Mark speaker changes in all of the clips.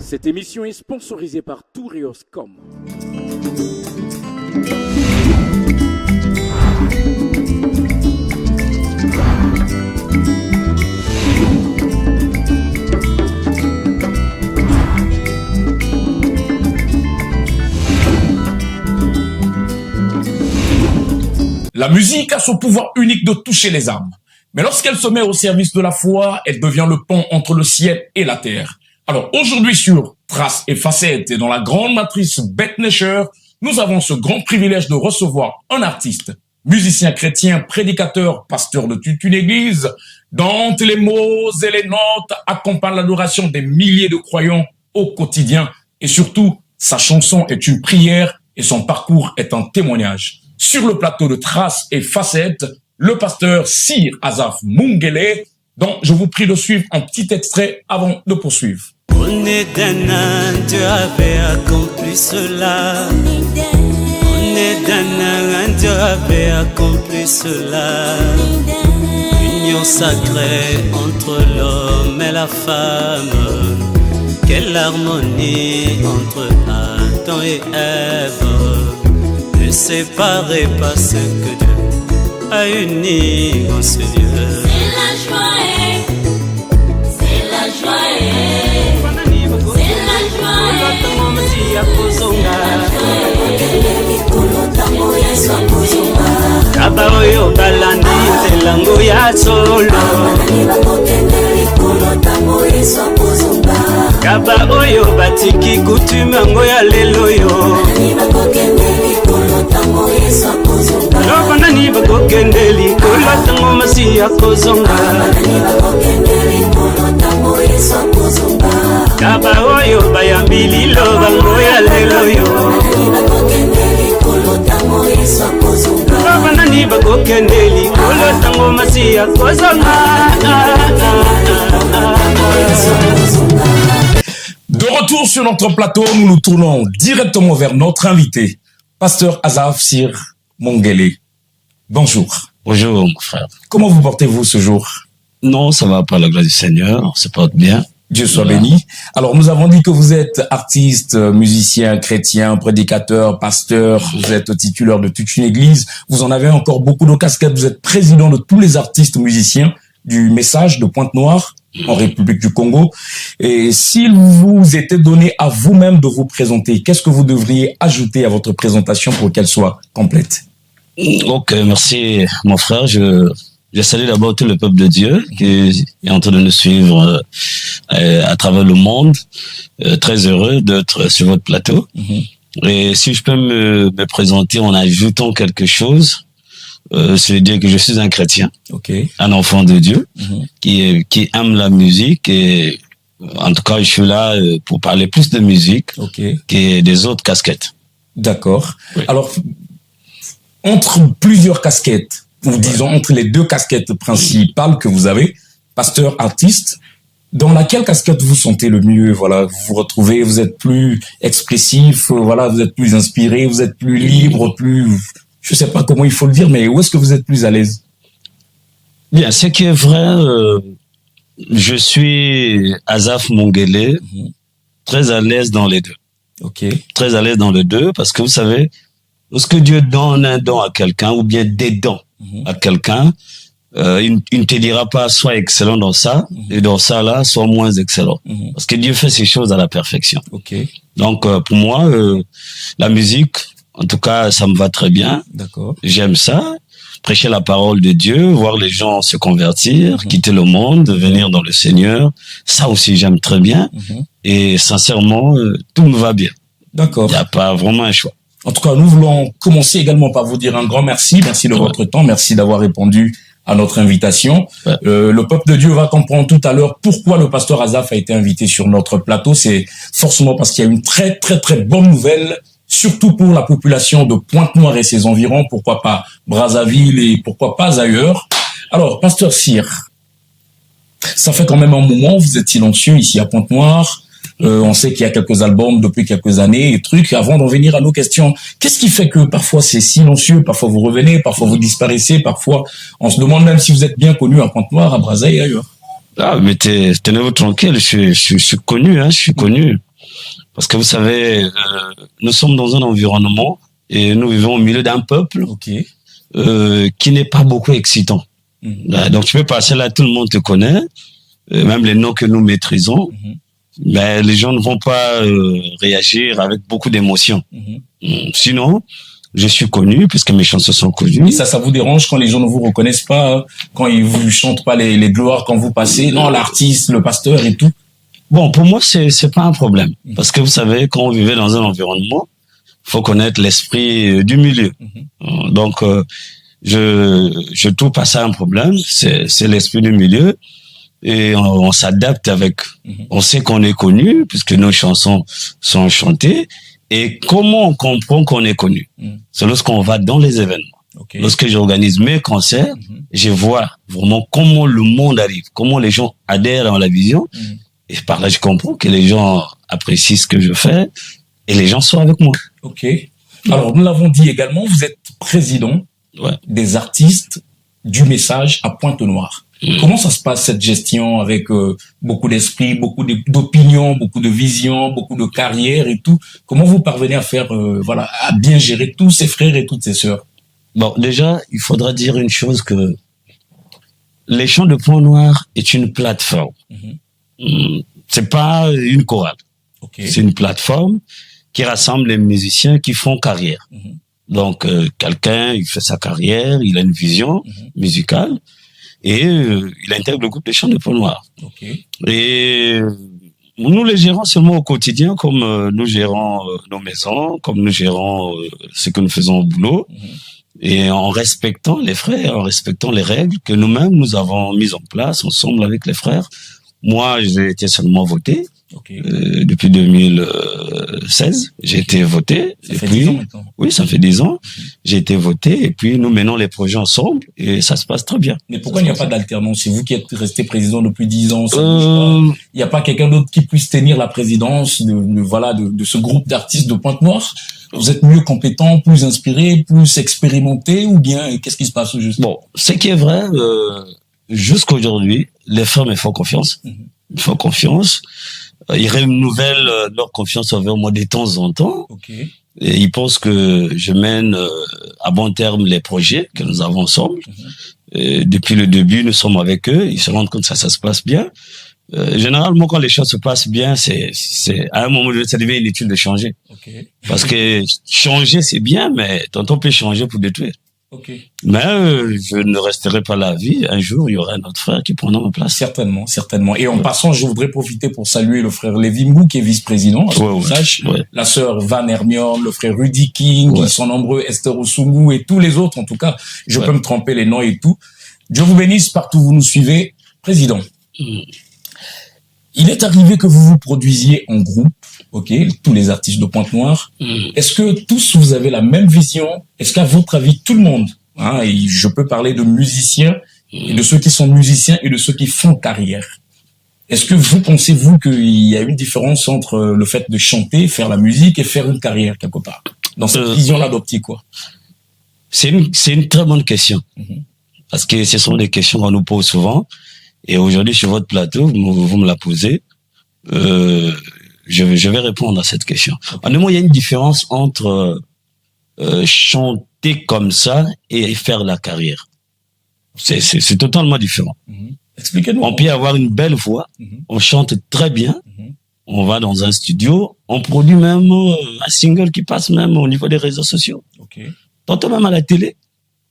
Speaker 1: Cette émission est sponsorisée par Tourios.com.
Speaker 2: La musique a ce pouvoir unique de toucher les âmes. Mais lorsqu'elle se met au service de la foi, elle devient le pont entre le ciel et la terre. Alors aujourd'hui sur Traces et Facettes et dans la grande matrice Beth Nesher, nous avons ce grand privilège de recevoir un artiste, musicien chrétien, prédicateur, pasteur de toute une église, dont les mots et les notes accompagnent l'adoration des milliers de croyants au quotidien. Et surtout, sa chanson est une prière et son parcours est un témoignage. Sur le plateau de Traces et Facettes, le pasteur Sir Asaph Mungele, dont je vous prie de suivre un petit extrait avant de poursuivre.
Speaker 3: On est d'un an, Dieu avait accompli cela. On est d'un an, Dieu avait accompli cela. Union sacrée entre l'homme et la femme. Quelle harmonie entre Adam et Ève. Ne séparez pas ce que Dieu a uni en ce Dieu.
Speaker 4: C'est la joie, c'est la joie.
Speaker 3: Kaba oyo balandi nzelango ya solo. Kaba oyo batiki kutume yango ya lelo yo. Loko nani bakokende likolo tango masi ya kozonga. Kaba oyo bayambi liloba ngo ya lelo yo. Loko nani bakokende likolo tango masi ya kozonga.
Speaker 2: De retour sur notre plateau, nous nous tournons directement vers notre invité, pasteur Asaph Sir Mungele. Bonjour.
Speaker 5: Bonjour, mon frère.
Speaker 2: Comment vous portez-vous ce jour?
Speaker 5: Non, ça va par la grâce du Seigneur, on se porte bien.
Speaker 2: Dieu soit béni. Alors, nous avons dit que vous êtes artiste, musicien, chrétien, prédicateur, pasteur, vous êtes titulaire de toute une église, vous en avez encore beaucoup de casquettes, vous êtes président de tous les artistes musiciens du Message de Pointe-Noire en République du Congo. Et s'il vous était donné à vous-même de vous présenter, qu'est-ce que vous devriez ajouter à votre présentation pour qu'elle soit complète?
Speaker 5: Ok, merci, mon frère. Je salue d'abord tout le peuple de Dieu qui est en train de nous suivre à travers le monde. Très heureux d'être sur votre plateau. Et si je peux me présenter en ajoutant quelque chose, c'est dire que je suis un chrétien, un enfant de Dieu, qui aime la musique et en tout cas je suis là pour parler plus de musique que des autres casquettes.
Speaker 2: D'accord. Oui. Alors, entre plusieurs casquettes, ou disons entre les deux casquettes principales que vous avez, pasteur, artiste, dans laquelle casquette vous sentez le mieux? Voilà, vous vous retrouvez, vous êtes plus expressif, voilà, vous êtes plus inspiré, vous êtes plus libre, plus, je sais pas comment il faut le dire, mais où est-ce que vous êtes plus à l'aise?
Speaker 5: Bien, ce qui est vrai, je suis Asaph Mungele, très à l'aise dans les deux. Très à l'aise dans les deux, parce que vous savez, lorsque Dieu donne un don à quelqu'un, ou bien des dons à quelqu'un, il ne te dira pas sois excellent dans ça, et dans ça là, sois moins excellent. Parce que Dieu fait ces choses à la perfection. Donc pour moi, la musique, en tout cas, ça me va très bien. J'aime ça. Prêcher la parole de Dieu, voir les gens se convertir, quitter le monde, venir dans le Seigneur. Ça aussi, j'aime très bien. Et sincèrement, tout me va bien. Il n'y a pas vraiment un choix.
Speaker 2: En tout cas, nous voulons commencer également par vous dire un grand merci. Merci de votre temps. Merci d'avoir répondu à notre invitation. Le peuple de Dieu va comprendre tout à l'heure pourquoi le pasteur Asaph a été invité sur notre plateau. C'est forcément parce qu'il y a une très, très, très bonne nouvelle, surtout pour la population de Pointe-Noire et ses environs, pourquoi pas Brazzaville et pourquoi pas ailleurs. Alors, pasteur Sir, ça fait quand même un moment, vous êtes silencieux ici à Pointe-Noire. On sait qu'il y a quelques albums depuis quelques années et trucs. Avant d'en venir à nos questions, qu'est-ce qui fait que parfois c'est silencieux, parfois vous revenez, parfois vous disparaissez, parfois on se demande même si vous êtes bien connu à Pointe-Noire, à Brazzaville et ailleurs?
Speaker 5: Ah, mais tenez-vous tranquille, je suis connu, hein, je suis connu. Parce que vous savez, nous sommes dans un environnement et nous vivons au milieu d'un peuple qui n'est pas beaucoup excitant. Donc tu peux passer là, tout le monde te connaît, même les noms que nous maîtrisons, mais les gens ne vont pas réagir avec beaucoup d'émotion. Sinon, je suis connu puisque mes chansons sont connues.
Speaker 2: Et ça vous dérange quand les gens ne vous reconnaissent pas, quand ils vous chantent pas les gloires quand vous passez, non, l'artiste, le pasteur et tout?
Speaker 5: Bon, pour moi, c'est pas un problème. Parce que vous savez, quand on vivait dans un environnement, faut connaître l'esprit du milieu. Donc, je trouve pas ça un problème. C'est l'esprit du milieu. Et on s'adapte avec. On sait qu'on est connu puisque nos chansons sont chantées. Et comment on comprend qu'on est connu? C'est lorsqu'on va dans les événements. Lorsque j'organise mes concerts, je vois vraiment comment le monde arrive, comment les gens adhèrent à la vision. Et par là, je comprends que les gens apprécient ce que je fais et les gens sont avec moi.
Speaker 2: Ok. Alors, nous l'avons dit également, vous êtes président des artistes du message à Pointe-Noire. Comment ça se passe, cette gestion, avec beaucoup d'esprit, beaucoup d'opinions, beaucoup de visions, beaucoup de carrières et tout? Comment vous parvenez à faire, à bien gérer tous ces frères et toutes ces sœurs?
Speaker 5: Bon, déjà, il faudra dire une chose, que les Chants de Pointe-Noire est une plateforme. C'est pas une chorale. C'est une plateforme qui rassemble les musiciens qui font carrière. Donc, quelqu'un, il fait sa carrière, il a une vision musicale, et il intègre le groupe des Chants de Pointe-Noire. Et nous les gérons seulement au quotidien, comme nous gérons nos maisons, comme nous gérons ce que nous faisons au boulot, et en respectant les frères, en respectant les règles que nous-mêmes nous avons mises en place ensemble avec les frères. Moi, j'ai été seulement voté. Depuis 2016, j'ai été voté.
Speaker 2: Ça fait 10 ans maintenant.
Speaker 5: Oui, ça fait 10 ans. J'ai été voté et puis nous menons les projets ensemble et ça se passe très bien.
Speaker 2: Mais pourquoi il n'y a pas d'alternance? C'est vous qui êtes resté président depuis 10 ans. Il n'y a pas quelqu'un d'autre qui puisse tenir la présidence de ce groupe d'artistes de Pointe-Noire? Vous êtes mieux compétent, plus inspiré, plus expérimenté, ou bien qu'est-ce qui se passe juste?
Speaker 5: Bon, ce qui est vrai, jusqu'aujourd'hui, les frères me font confiance. Ils me font confiance. Ils renouvellent leur confiance envers moi de temps en temps. Et ils pensent que je mène à bon terme les projets que nous avons ensemble. Et depuis le début, nous sommes avec eux. Ils se rendent compte que ça se passe bien. Généralement, quand les choses se passent bien, c'est à un moment donné, ça devient inutile de changer. Parce que changer, c'est bien, mais tantôt on peut changer pour détruire. Mais je ne resterai pas la vie. Un jour, il y aura un autre frère qui prendra ma place.
Speaker 2: Certainement, certainement. Et en passant, je voudrais profiter pour saluer le frère Lévi Mbou, qui est vice-président. La sœur Van Hermione, le frère Rudy King, ils sont nombreux, Esther Osungu et tous les autres. En tout cas, je peux me tromper les noms et tout. Dieu vous bénisse partout où vous nous suivez. Président, il est arrivé que vous produisiez en groupe, tous les artistes de Pointe-Noire. Est-ce que tous vous avez la même vision? Est-ce qu'à votre avis, tout le monde, et je peux parler de musiciens, et de ceux qui sont musiciens et de ceux qui font carrière, est-ce que vous pensez-vous qu'il y a une différence entre le fait de chanter, faire la musique et faire une carrière quelque part? Dans cette vision-là d'optique, quoi.
Speaker 5: C'est une très bonne question. Parce que ce sont des questions qu'on nous pose souvent. Et aujourd'hui, sur votre plateau, vous me la posez. Je vais répondre à cette question. En un mot, il y a une différence entre chanter comme ça et faire la carrière. C'est totalement différent.
Speaker 2: Expliquez-nous.
Speaker 5: On peut avoir une belle voix, on chante très bien, on va dans un studio, on produit même un single qui passe même au niveau des réseaux sociaux. Tantôt même à la télé.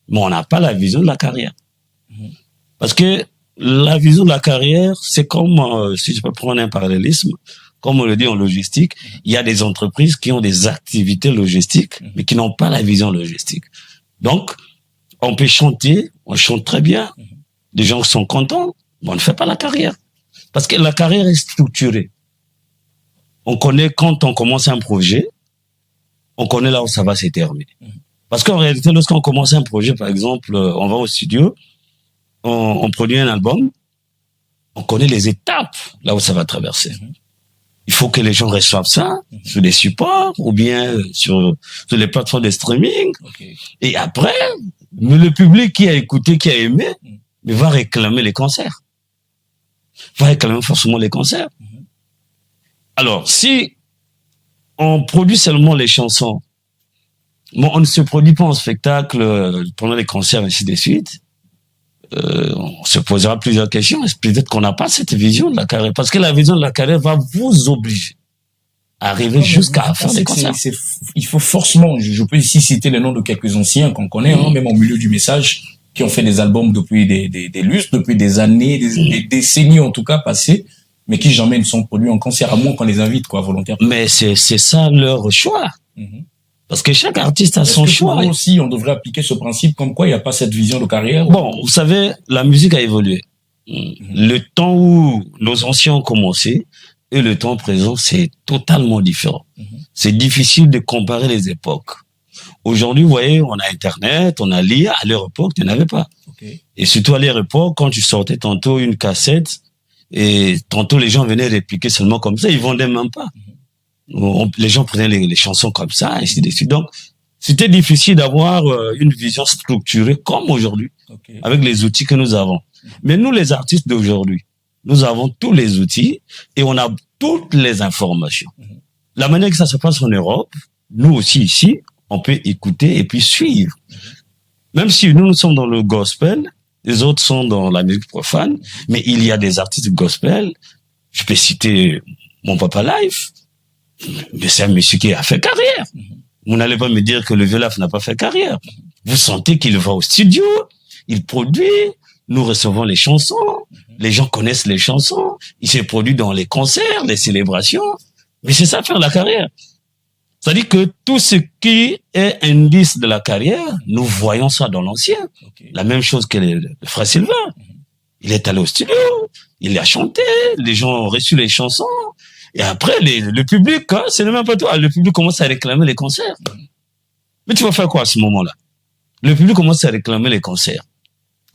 Speaker 5: Mais on n'a pas la vision de la carrière. Parce que la vision de la carrière, c'est comme, si je peux prendre un parallélisme, comme on le dit en logistique, il y a des entreprises qui ont des activités logistiques, mais qui n'ont pas la vision logistique. Donc, on peut chanter, on chante très bien, des gens sont contents, mais on ne fait pas la carrière. Parce que la carrière est structurée. On connaît quand on commence un projet, on connaît là où ça va se terminer. Parce qu'en réalité, lorsqu'on commence un projet, par exemple, on va au studio, on produit un album, on connaît les étapes là où ça va traverser. Il faut que les gens reçoivent ça sur des supports ou bien sur les plateformes de streaming. Et après, le public qui a écouté, qui a aimé, mais va réclamer les concerts. Va réclamer forcément les concerts. Alors, si on produit seulement les chansons. Bon, on ne se produit pas en spectacle pendant les concerts, ainsi de suite. On se posera plusieurs questions. Peut-être qu'on n'a pas cette vision de la carrière. Parce que la vision de la carrière va vous obliger à arriver jusqu'à faire des concerts.
Speaker 2: Il faut forcément, je peux ici citer les noms de quelques anciens qu'on connaît, même au milieu du message, qui ont fait des albums depuis des lustres, depuis des années, des décennies en tout cas passées, mais qui jamais ne sont produits en concert, à moins qu'on les invite, quoi, volontairement.
Speaker 5: Mais c'est ça leur choix. Parce que chaque artiste a son choix.
Speaker 2: Pour nous aussi, on devrait appliquer ce principe comme quoi il n'y a pas cette vision de carrière.
Speaker 5: Bon, vous savez, la musique a évolué. Le temps où nos anciens ont commencé et le temps présent, c'est totalement différent. C'est difficile de comparer les époques. Aujourd'hui, vous voyez, on a Internet, on a l'IA. À leur époque, tu n'avais pas. Et surtout à leur époque, quand tu sortais tantôt une cassette, et tantôt les gens venaient répliquer seulement comme ça, ils vendaient même pas. Les gens prenaient les chansons comme ça, ainsi de suite. Donc, c'était difficile d'avoir une vision structurée comme aujourd'hui, avec les outils que nous avons. Mais nous, les artistes d'aujourd'hui, nous avons tous les outils et on a toutes les informations. La manière que ça se passe en Europe, nous aussi ici, on peut écouter et puis suivre. Même si nous sommes dans le gospel, les autres sont dans la musique profane, mais il y a des artistes gospel. Je peux citer mon Papa Life, mais c'est un monsieur qui a fait carrière. Vous n'allez pas me dire que le vieux Laf n'a pas fait carrière. Vous sentez qu'il va au studio, il produit, nous recevons les chansons, les gens connaissent les chansons, il s'est produit dans les concerts, les célébrations, mais c'est ça faire la carrière. C'est-à-dire que tout ce qui est indice de la carrière, nous voyons ça dans l'ancien. La même chose que le frère Sylvain. Il est allé au studio, il a chanté, les gens ont reçu les chansons, et après, le public, hein, c'est le même pas toi, le public commence à réclamer les concerts. Mais tu vas faire quoi à ce moment-là? Le public commence à réclamer les concerts.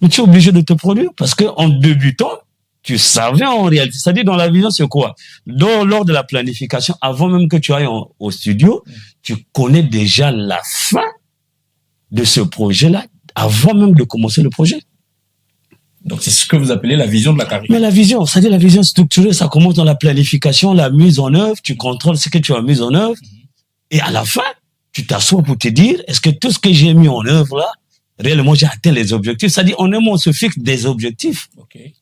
Speaker 5: Mais tu es obligé de te produire, parce que en débutant, tu savais en réalité. C'est-à-dire, dans la vision, c'est quoi? Lors de la planification, avant même que tu ailles au studio, tu connais déjà la fin de ce projet-là, avant même de commencer le projet.
Speaker 2: Donc, c'est ce que vous appelez la vision de la carrière.
Speaker 5: Mais la vision, c'est-à-dire la vision structurée, ça commence dans la planification, la mise en œuvre, tu contrôles ce que tu as mis en œuvre, et à la fin, tu t'assois pour te dire, est-ce que tout ce que j'ai mis en œuvre là, réellement j'ai atteint les objectifs? C'est-à-dire, on se fixe des objectifs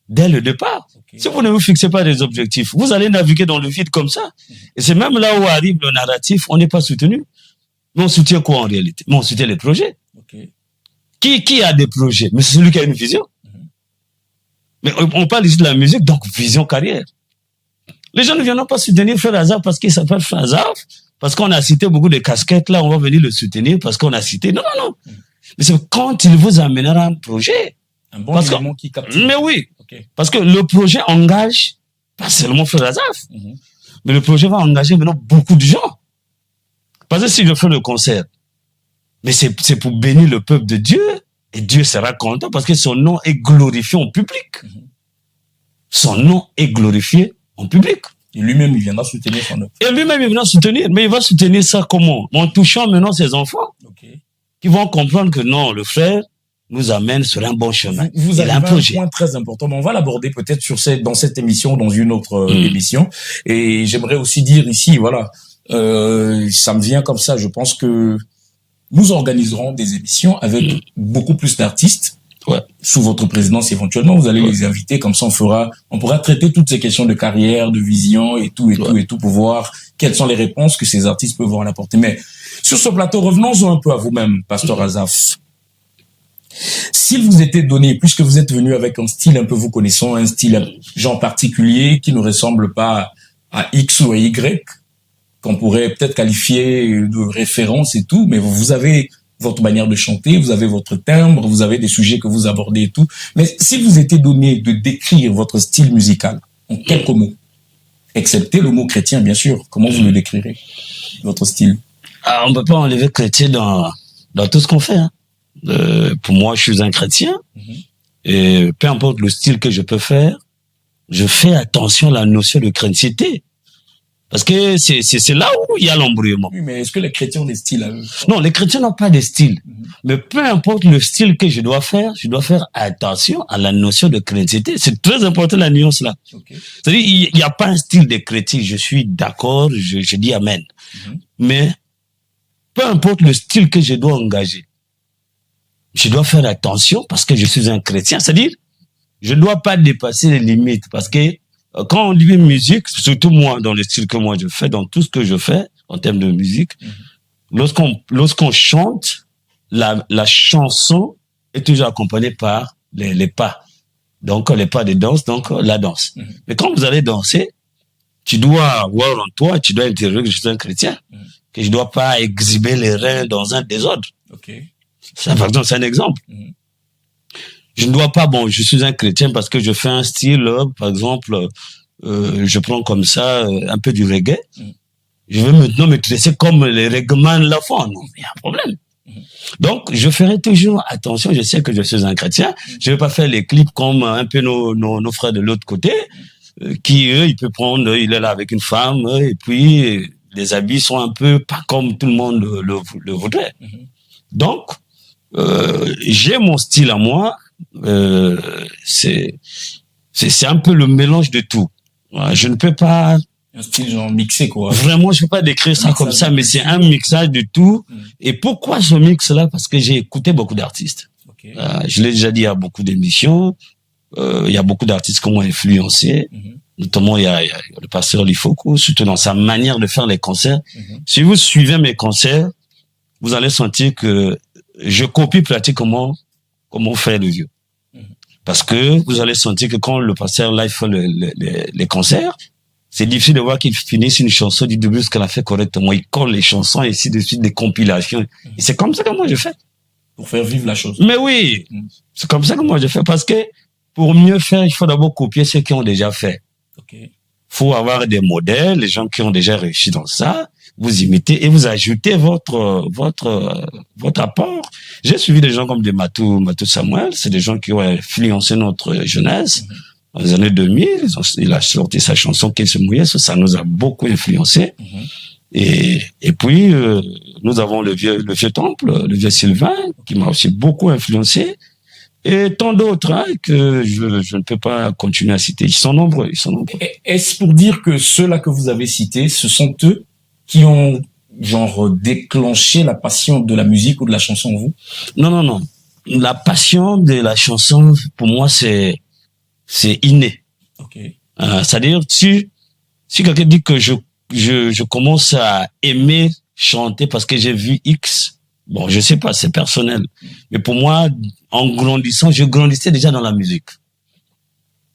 Speaker 5: dès le départ. Si vous ne vous fixez pas des objectifs, vous allez naviguer dans le vide comme ça. Et c'est même là où arrive le narratif, on n'est pas soutenu. Mais on soutient quoi en réalité? Mais on soutient les projets. Qui a des projets? Mais c'est celui qui a une vision. Mais on parle ici de la musique, donc vision carrière. Les gens ne viennent pas soutenir Frère Azaf parce qu'il s'appelle Frère Azaf, parce qu'on a cité beaucoup de casquettes, là, on va venir le soutenir parce qu'on a cité. Non. Mais c'est quand il vous amènera un projet.
Speaker 2: Un bon élément qui captive.
Speaker 5: Mais oui. Parce que le projet engage pas seulement Frère Azaf, mais le projet va engager maintenant beaucoup de gens. Parce que si je fais le concert, mais c'est pour bénir le peuple de Dieu, et Dieu sera content parce que son nom est glorifié en public. Son nom est glorifié en public.
Speaker 2: Et lui-même, il viendra soutenir son œuvre.
Speaker 5: Et lui-même, il viendra soutenir. Mais il va soutenir ça comment? En touchant maintenant ses enfants. Qui vont comprendre que non, le frère nous amène sur un bon chemin.
Speaker 2: Vous avez un point très important, mais on va l'aborder peut-être dans cette émission, dans une autre émission. Et j'aimerais aussi dire ici, voilà, ça me vient comme ça, je pense que nous organiserons des émissions avec beaucoup plus d'artistes. Sous votre présidence éventuellement, vous allez les inviter, comme ça on pourra traiter toutes ces questions de carrière, de vision et tout pour voir quelles sont les réponses que ces artistes peuvent en apporter. Mais sur ce plateau, revenons-en un peu à vous-même, Pasteur Azaf. S'il vous était donné, puisque vous êtes venu avec un style un peu vous connaissant, un style genre particulier qui ne ressemble pas à X ou à Y, qu'on pourrait peut-être qualifier de référence et tout, mais vous avez votre manière de chanter, vous avez votre timbre, vous avez des sujets que vous abordez et tout. Mais si vous était donné de décrire votre style musical en quelques mots, excepté le mot chrétien, bien sûr, comment vous le décrirez, votre style?
Speaker 5: On ne peut pas enlever chrétien dans tout ce qu'on fait. Pour moi, je suis un chrétien. Et peu importe le style que je peux faire, je fais attention à la notion de chrétienté. Parce que c'est là où il y a l'embrouillement.
Speaker 2: Oui, mais est-ce que les chrétiens ont des styles à eux?
Speaker 5: Non, les chrétiens n'ont pas de style. Mais peu importe le style que je dois faire attention à la notion de chrétienté. C'est très important la nuance là.
Speaker 2: Okay.
Speaker 5: C'est-à-dire, il n'y a pas un style de chrétien. Je suis d'accord, je dis amen. Mais peu importe le style que je dois engager, je dois faire attention parce que je suis un chrétien. C'est-à-dire, je ne dois pas dépasser les limites parce que quand on dit musique, surtout moi, dans le style que moi je fais, dans tout ce que je fais, en termes de musique, lorsqu'on chante, la chanson est toujours accompagnée par les pas. Donc, les pas de danse, donc la danse. Mais quand vous allez danser, tu dois avoir en toi, tu dois intégrer que je suis un chrétien, que je dois pas exhiber les reins dans un désordre.
Speaker 2: Okay.
Speaker 5: Ça, par exemple, c'est un exemple. Je ne dois pas, je suis un chrétien parce que je fais un style, par exemple, je prends comme ça un peu du reggae. Je veux maintenant me dresser comme les reggaeman la font. Non, il y a un problème. Donc, je ferai toujours attention. Je sais que je suis un chrétien. Je vais pas faire les clips comme un peu nos frères de l'autre côté, qui eux, il est là avec une femme, et puis les habits sont un peu pas comme tout le monde le voudrait. Donc, j'ai mon style à moi. C'est un peu le mélange de tout. Je ne peux pas
Speaker 2: un style genre mixé quoi.
Speaker 5: Vraiment, je peux pas décrire ça comme ça, mais c'est un mixage de tout. Et pourquoi ce mix-là? Parce que j'ai écouté beaucoup d'artistes. Okay. Je l'ai déjà dit à beaucoup d'émissions. Il y a beaucoup d'artistes qui m'ont influencé. Notamment, il y a le pasteur Lifoko, surtout dans sa manière de faire les concerts. Si vous suivez mes concerts, vous allez sentir que je copie pratiquement comment faire le vieux. Parce que vous allez sentir que quand le pasteur live fait les concerts, c'est difficile de voir qu'il finisse une chanson du début jusqu'à la fin correctement. Il colle les chansons et ainsi de suite, des compilations. Et c'est comme ça que moi je fais.
Speaker 2: Pour faire vivre la chose.
Speaker 5: Mais oui, c'est comme ça que moi je fais. Parce que pour mieux faire, il faut d'abord copier ceux qui ont déjà fait.
Speaker 2: Okay.
Speaker 5: Faut avoir des modèles, les gens qui ont déjà réussi dans ça. Vous imitez et vous ajoutez votre apport. J'ai suivi des gens comme des Matou Samuel. C'est des gens qui ont influencé notre jeunesse. Dans les années 2000, il a sorti sa chanson Qu'il se mouillait. Ça nous a beaucoup influencé. Et puis, nous avons le vieux temple, le vieux Sylvain, qui m'a aussi beaucoup influencé. Et tant d'autres, que je ne peux pas continuer à citer. Ils sont nombreux.
Speaker 2: Est-ce pour dire que ceux-là que vous avez cités, ce sont eux qui ont, déclenché la passion de la musique ou de la chanson en vous?
Speaker 5: Non. La passion de la chanson, pour moi, c'est inné.
Speaker 2: Okay.
Speaker 5: C'est-à-dire, si quelqu'un dit que je commence à aimer chanter parce que j'ai vu X, je sais pas, c'est personnel. Mais pour moi, en grandissant, je grandissais déjà dans la musique.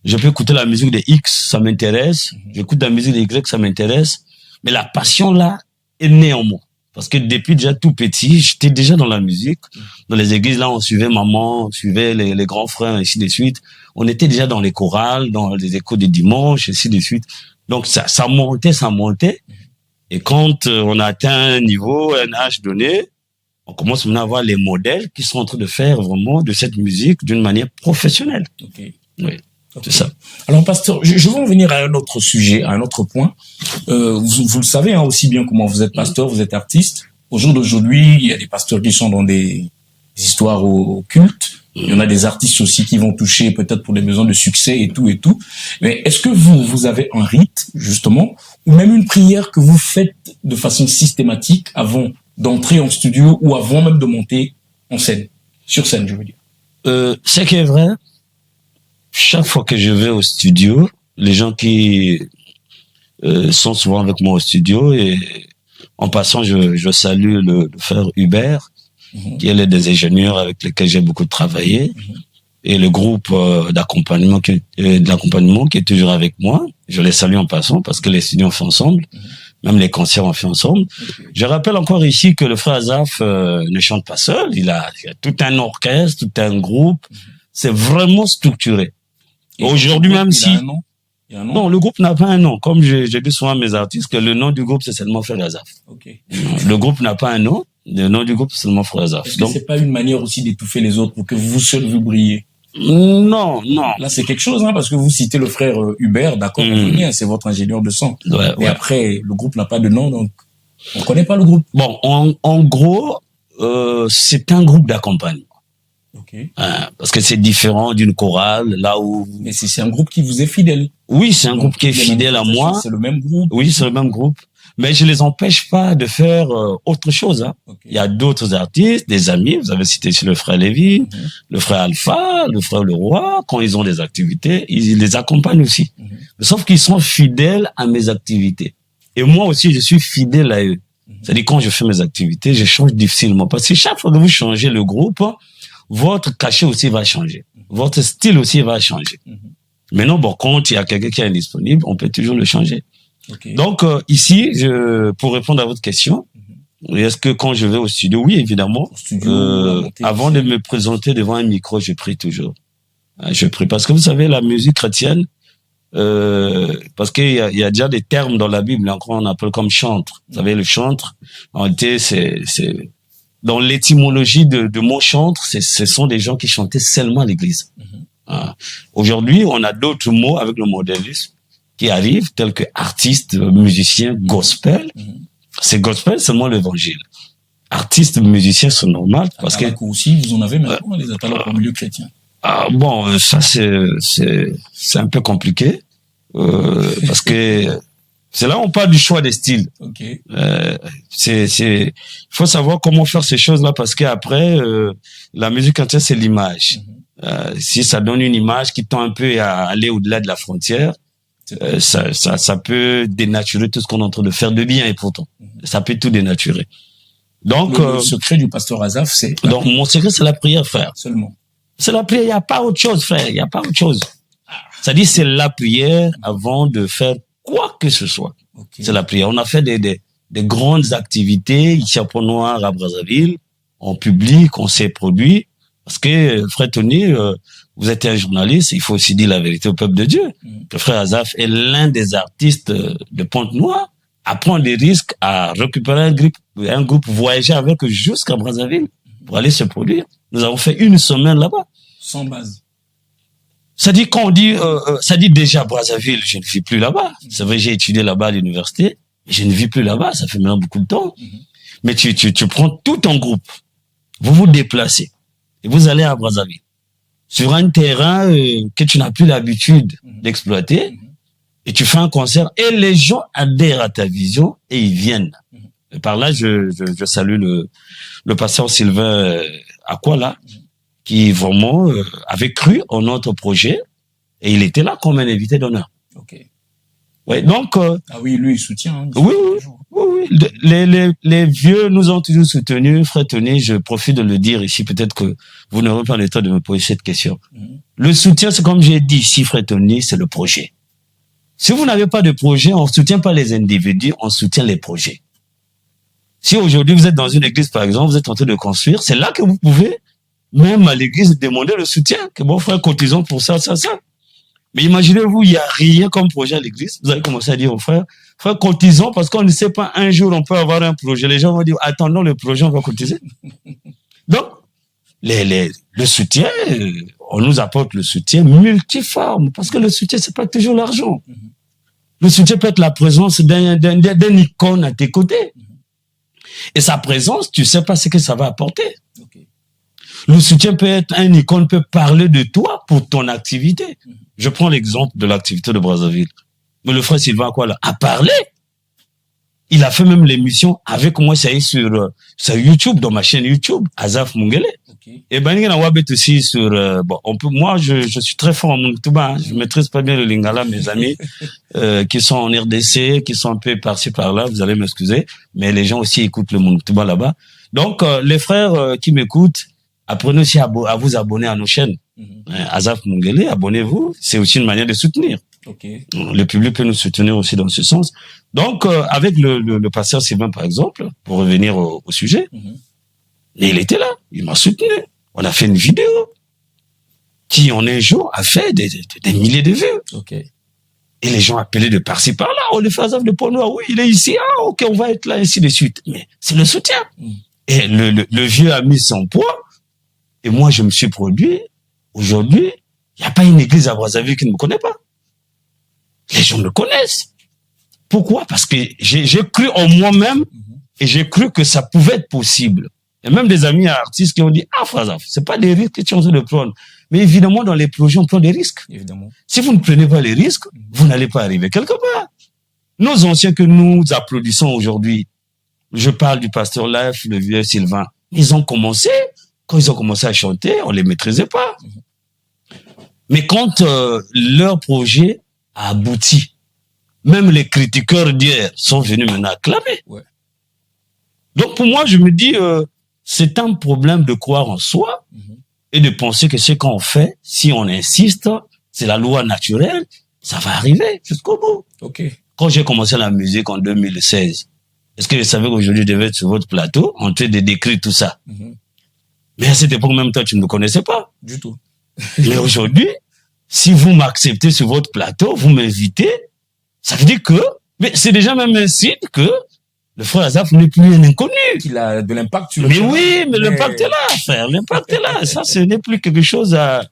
Speaker 5: Je peux écouter la musique de X, ça m'intéresse. J'écoute la musique de Y, ça m'intéresse. Mais la passion là est née en moi. Parce que depuis déjà tout petit, j'étais déjà dans la musique. Dans les églises là, on suivait maman, on suivait les grands frères, ainsi de suite. On était déjà dans les chorales, dans les échos des dimanches, ainsi de suite. Donc ça montait. Et quand on a atteint un niveau, un âge donné, on commence maintenant à voir les modèles qui sont en train de faire vraiment de cette musique d'une manière professionnelle.
Speaker 2: Okay.
Speaker 5: Oui. C'est ça.
Speaker 2: Alors, pasteur, je veux en venir à un autre sujet, à un autre point. Vous le savez aussi bien comment vous êtes pasteur, vous êtes artiste. Au jour d'aujourd'hui, il y a des pasteurs qui sont dans des histoires occultes. Il y en a des artistes aussi qui vont toucher peut-être pour des besoins de succès et tout. Mais est-ce que vous avez un rite, justement, ou même une prière que vous faites de façon systématique avant d'entrer en studio ou avant même de monter en scène, sur scène, je veux dire?
Speaker 5: Ce qui est vrai, chaque fois que je vais au studio, les gens qui sont souvent avec moi au studio, et en passant, je salue le frère Hubert, qui est l'un des ingénieurs avec lesquels j'ai beaucoup travaillé, et le groupe d'accompagnement qui est toujours avec moi. Je les salue en passant parce que les studios on fait ensemble, même les concerts on fait ensemble. Je rappelle encore ici que le frère Azaf ne chante pas seul, il a tout un orchestre, tout un groupe, c'est vraiment structuré. Aujourd'hui, même si...
Speaker 2: Il y a un nom?
Speaker 5: Non, le groupe n'a pas un nom. Comme j'ai dit souvent à mes artistes que le nom du groupe, c'est seulement Frère Azaf.
Speaker 2: Okay.
Speaker 5: Le groupe n'a pas un nom. Le nom du groupe, c'est seulement Frère Azaf.
Speaker 2: Est-ce que c'est pas une manière aussi d'étouffer les autres pour que vous seul vous brillez?
Speaker 5: Non, non.
Speaker 2: Là, c'est quelque chose, hein, parce que vous citez le frère Hubert, d'accord, c'est votre ingénieur de son.
Speaker 5: Ouais,
Speaker 2: Et après, le groupe n'a pas de nom, donc on connaît pas le groupe.
Speaker 5: Bon, en gros, c'est un groupe d'accompagnement.
Speaker 2: Okay.
Speaker 5: Parce que c'est différent d'une chorale, là où...
Speaker 2: Mais c'est un groupe qui vous est fidèle.
Speaker 5: Oui, c'est un groupe qui est fidèle à moi.
Speaker 2: C'est le même groupe.
Speaker 5: Oui, c'est le même groupe. Mais je les empêche pas de faire autre chose. Hein. Okay. Il y a d'autres artistes, des amis. Vous avez cité ici le frère Lévy, le frère Alpha, le frère Leroy. Quand ils ont des activités, ils les accompagnent aussi. Sauf qu'ils sont fidèles à mes activités. Et moi aussi, je suis fidèle à eux. C'est-à-dire, quand je fais mes activités, je change difficilement. Parce que chaque fois que vous changez le groupe, votre cachet aussi va changer. Votre style aussi va changer. Maintenant, bon, quand il y a quelqu'un qui est indisponible, on peut toujours le changer. Okay. Donc, ici, pour répondre à votre question, est-ce que quand je vais au studio, oui, évidemment, avant de me présenter devant un micro, je prie toujours. Je prie. Parce que vous savez, la musique chrétienne, parce qu'il y a déjà des termes dans la Bible, encore on appelle comme chantre. Vous savez, le chantre, en réalité, c'est dans l'étymologie de mot chantre, ce sont des gens qui chantaient seulement à l'église. Aujourd'hui, on a d'autres mots avec le modernisme qui arrivent, tels que artistes, musiciens, gospel. C'est gospel, seulement l'évangile. Artistes, musiciens, c'est normal. Parce que
Speaker 2: aussi, vous en avez maintenant les atalogues au milieu chrétien.
Speaker 5: Bon, ça, c'est un peu compliqué. Parce que c'est là où on parle du choix des styles.
Speaker 2: Okay.
Speaker 5: Il faut savoir comment faire ces choses-là parce qu'après, la musique entière, c'est l'image. Si ça donne une image qui tend un peu à aller au-delà de la frontière, ça peut dénaturer tout ce qu'on est en train de faire de bien et pourtant. Ça peut tout dénaturer. Donc,
Speaker 2: le secret du pasteur Azaf, c'est...
Speaker 5: Donc, mon secret, c'est la prière, frère.
Speaker 2: Seulement.
Speaker 5: C'est la prière, il n'y a pas autre chose, frère. Il n'y a pas autre chose. C'est-à-dire, c'est la prière avant de faire quoi que ce soit. Okay. C'est la prière. On a fait des grandes activités ici à Pont-Noir, à Brazzaville, en public, on s'est produit. Parce que, frère Tony, vous êtes un journaliste, il faut aussi dire la vérité au peuple de Dieu. Le frère Azaf est l'un des artistes de Pont-Noir à prendre des risques, à récupérer un groupe voyager avec eux jusqu'à Brazzaville pour aller se produire. Nous avons fait une semaine là-bas.
Speaker 2: Sans base.
Speaker 5: Ça dit quand on dit, ça dit déjà Brazzaville, je ne vis plus là-bas. C'est vrai, j'ai étudié là-bas à l'université, mais je ne vis plus là-bas, ça fait maintenant beaucoup de temps. Mais tu prends tout ton groupe, vous vous déplacez, et vous allez à Brazzaville. Sur un terrain que tu n'as plus l'habitude d'exploiter, et tu fais un concert, et les gens adhèrent à ta vision, et ils viennent. Et par là, je salue le pasteur Sylvain Aquala, qui vraiment avait cru en notre projet, et il était là comme un invité d'honneur.
Speaker 2: Okay.
Speaker 5: Ouais, donc...
Speaker 2: ah oui, lui, il soutient. Hein,
Speaker 5: oui. Les vieux nous ont toujours soutenus. Frère Tony, je profite de le dire ici, peut-être que vous n'aurez pas le temps de me poser cette question. Le soutien, c'est comme j'ai dit ici, frère Tony, c'est le projet. Si vous n'avez pas de projet, on ne soutient pas les individus, on soutient les projets. Si aujourd'hui vous êtes dans une église, par exemple, vous êtes en train de construire, c'est là que vous pouvez, même à l'église, demander le soutien. Que bon, frère, cotisons pour ça. Mais imaginez-vous, il n'y a rien comme projet à l'église. Vous allez commencer à dire aux frères, cotisons parce qu'on ne sait pas, un jour, on peut avoir un projet. Les gens vont dire, attendons le projet, on va cotiser. Donc, le soutien, on nous apporte le soutien multiforme parce que le soutien, c'est pas toujours l'argent. Le soutien peut être la présence d'un icône à tes côtés. Et sa présence, tu sais pas ce que ça va apporter. Okay. Le soutien peut être un icône, peut parler de toi pour ton activité. Je prends l'exemple de l'activité de Brazzaville. Mais le frère Sylvain Aquala a parlé. Il a fait même l'émission avec moi, ça y est, sur YouTube, dans ma chaîne YouTube, Azaf Mungele. Okay. Et ben, il y en a aussi sur, moi, je suis très fort en Mungtuba, hein. Je maîtrise pas bien le Lingala, mes amis, qui sont en RDC, qui sont un peu par-ci, par-là, vous allez m'excuser, mais les gens aussi écoutent le Mungtuba là-bas. Donc, les frères qui m'écoutent, apprenez aussi à vous abonner à nos chaînes. Azaf Mungele, abonnez-vous, c'est aussi une manière de soutenir. Okay. Le public peut nous soutenir aussi dans ce sens. Donc, avec le pasteur Sylvain, par exemple, pour revenir au sujet, et il était là, il m'a soutenu. On a fait une vidéo qui, en un jour, a fait des milliers de vues. Okay. Et les gens appelaient de par-ci, par-là. On le fait Azaf de Pont-Noir, oui, il est ici, ok, on va être là, ainsi de suite. Mais c'est le soutien. Et le vieux a mis son poids, et moi, je me suis produit Aujourd'hui, il n'y a pas une église à Brazzaville qui ne me connaît pas. Les gens me connaissent. Pourquoi? Parce que j'ai cru en moi-même et j'ai cru que ça pouvait être possible. Et même des amis artistes qui ont dit, ah, Frazaf, c'est pas des risques que tu es en train de prendre. Mais évidemment, dans les projets, on prend des risques.
Speaker 2: Évidemment.
Speaker 5: Si vous ne prenez pas les risques, vous n'allez pas arriver quelque part. Nos anciens que nous applaudissons aujourd'hui, je parle du pasteur Life, le vieux Sylvain, ils ont commencé, quand ils ont commencé à chanter, on les maîtrisait pas. Mais quand leur projet a abouti, même les critiqueurs d'hier sont venus maintenant acclamer.
Speaker 2: Ouais.
Speaker 5: Donc pour moi, je me dis, c'est un problème de croire en soi et de penser que ce qu'on fait, si on insiste, c'est la loi naturelle, ça va arriver jusqu'au bout.
Speaker 2: Ok.
Speaker 5: Quand j'ai commencé la musique en 2016, est-ce que je savais qu'aujourd'hui je devais être sur votre plateau en train de décrire tout ça? Mais à cette époque, même toi, tu ne me connaissais pas.
Speaker 2: Du tout.
Speaker 5: Mais aujourd'hui, si vous m'acceptez sur votre plateau, vous m'invitez, ça veut dire que, mais c'est déjà même un signe que le frère Azaf n'est plus un inconnu.
Speaker 2: Qu'il a de l'impact sur le
Speaker 5: Mais
Speaker 2: terrain.
Speaker 5: oui, mais l'impact est là, frère. L'impact est là. Ça, ce n'est plus quelque chose à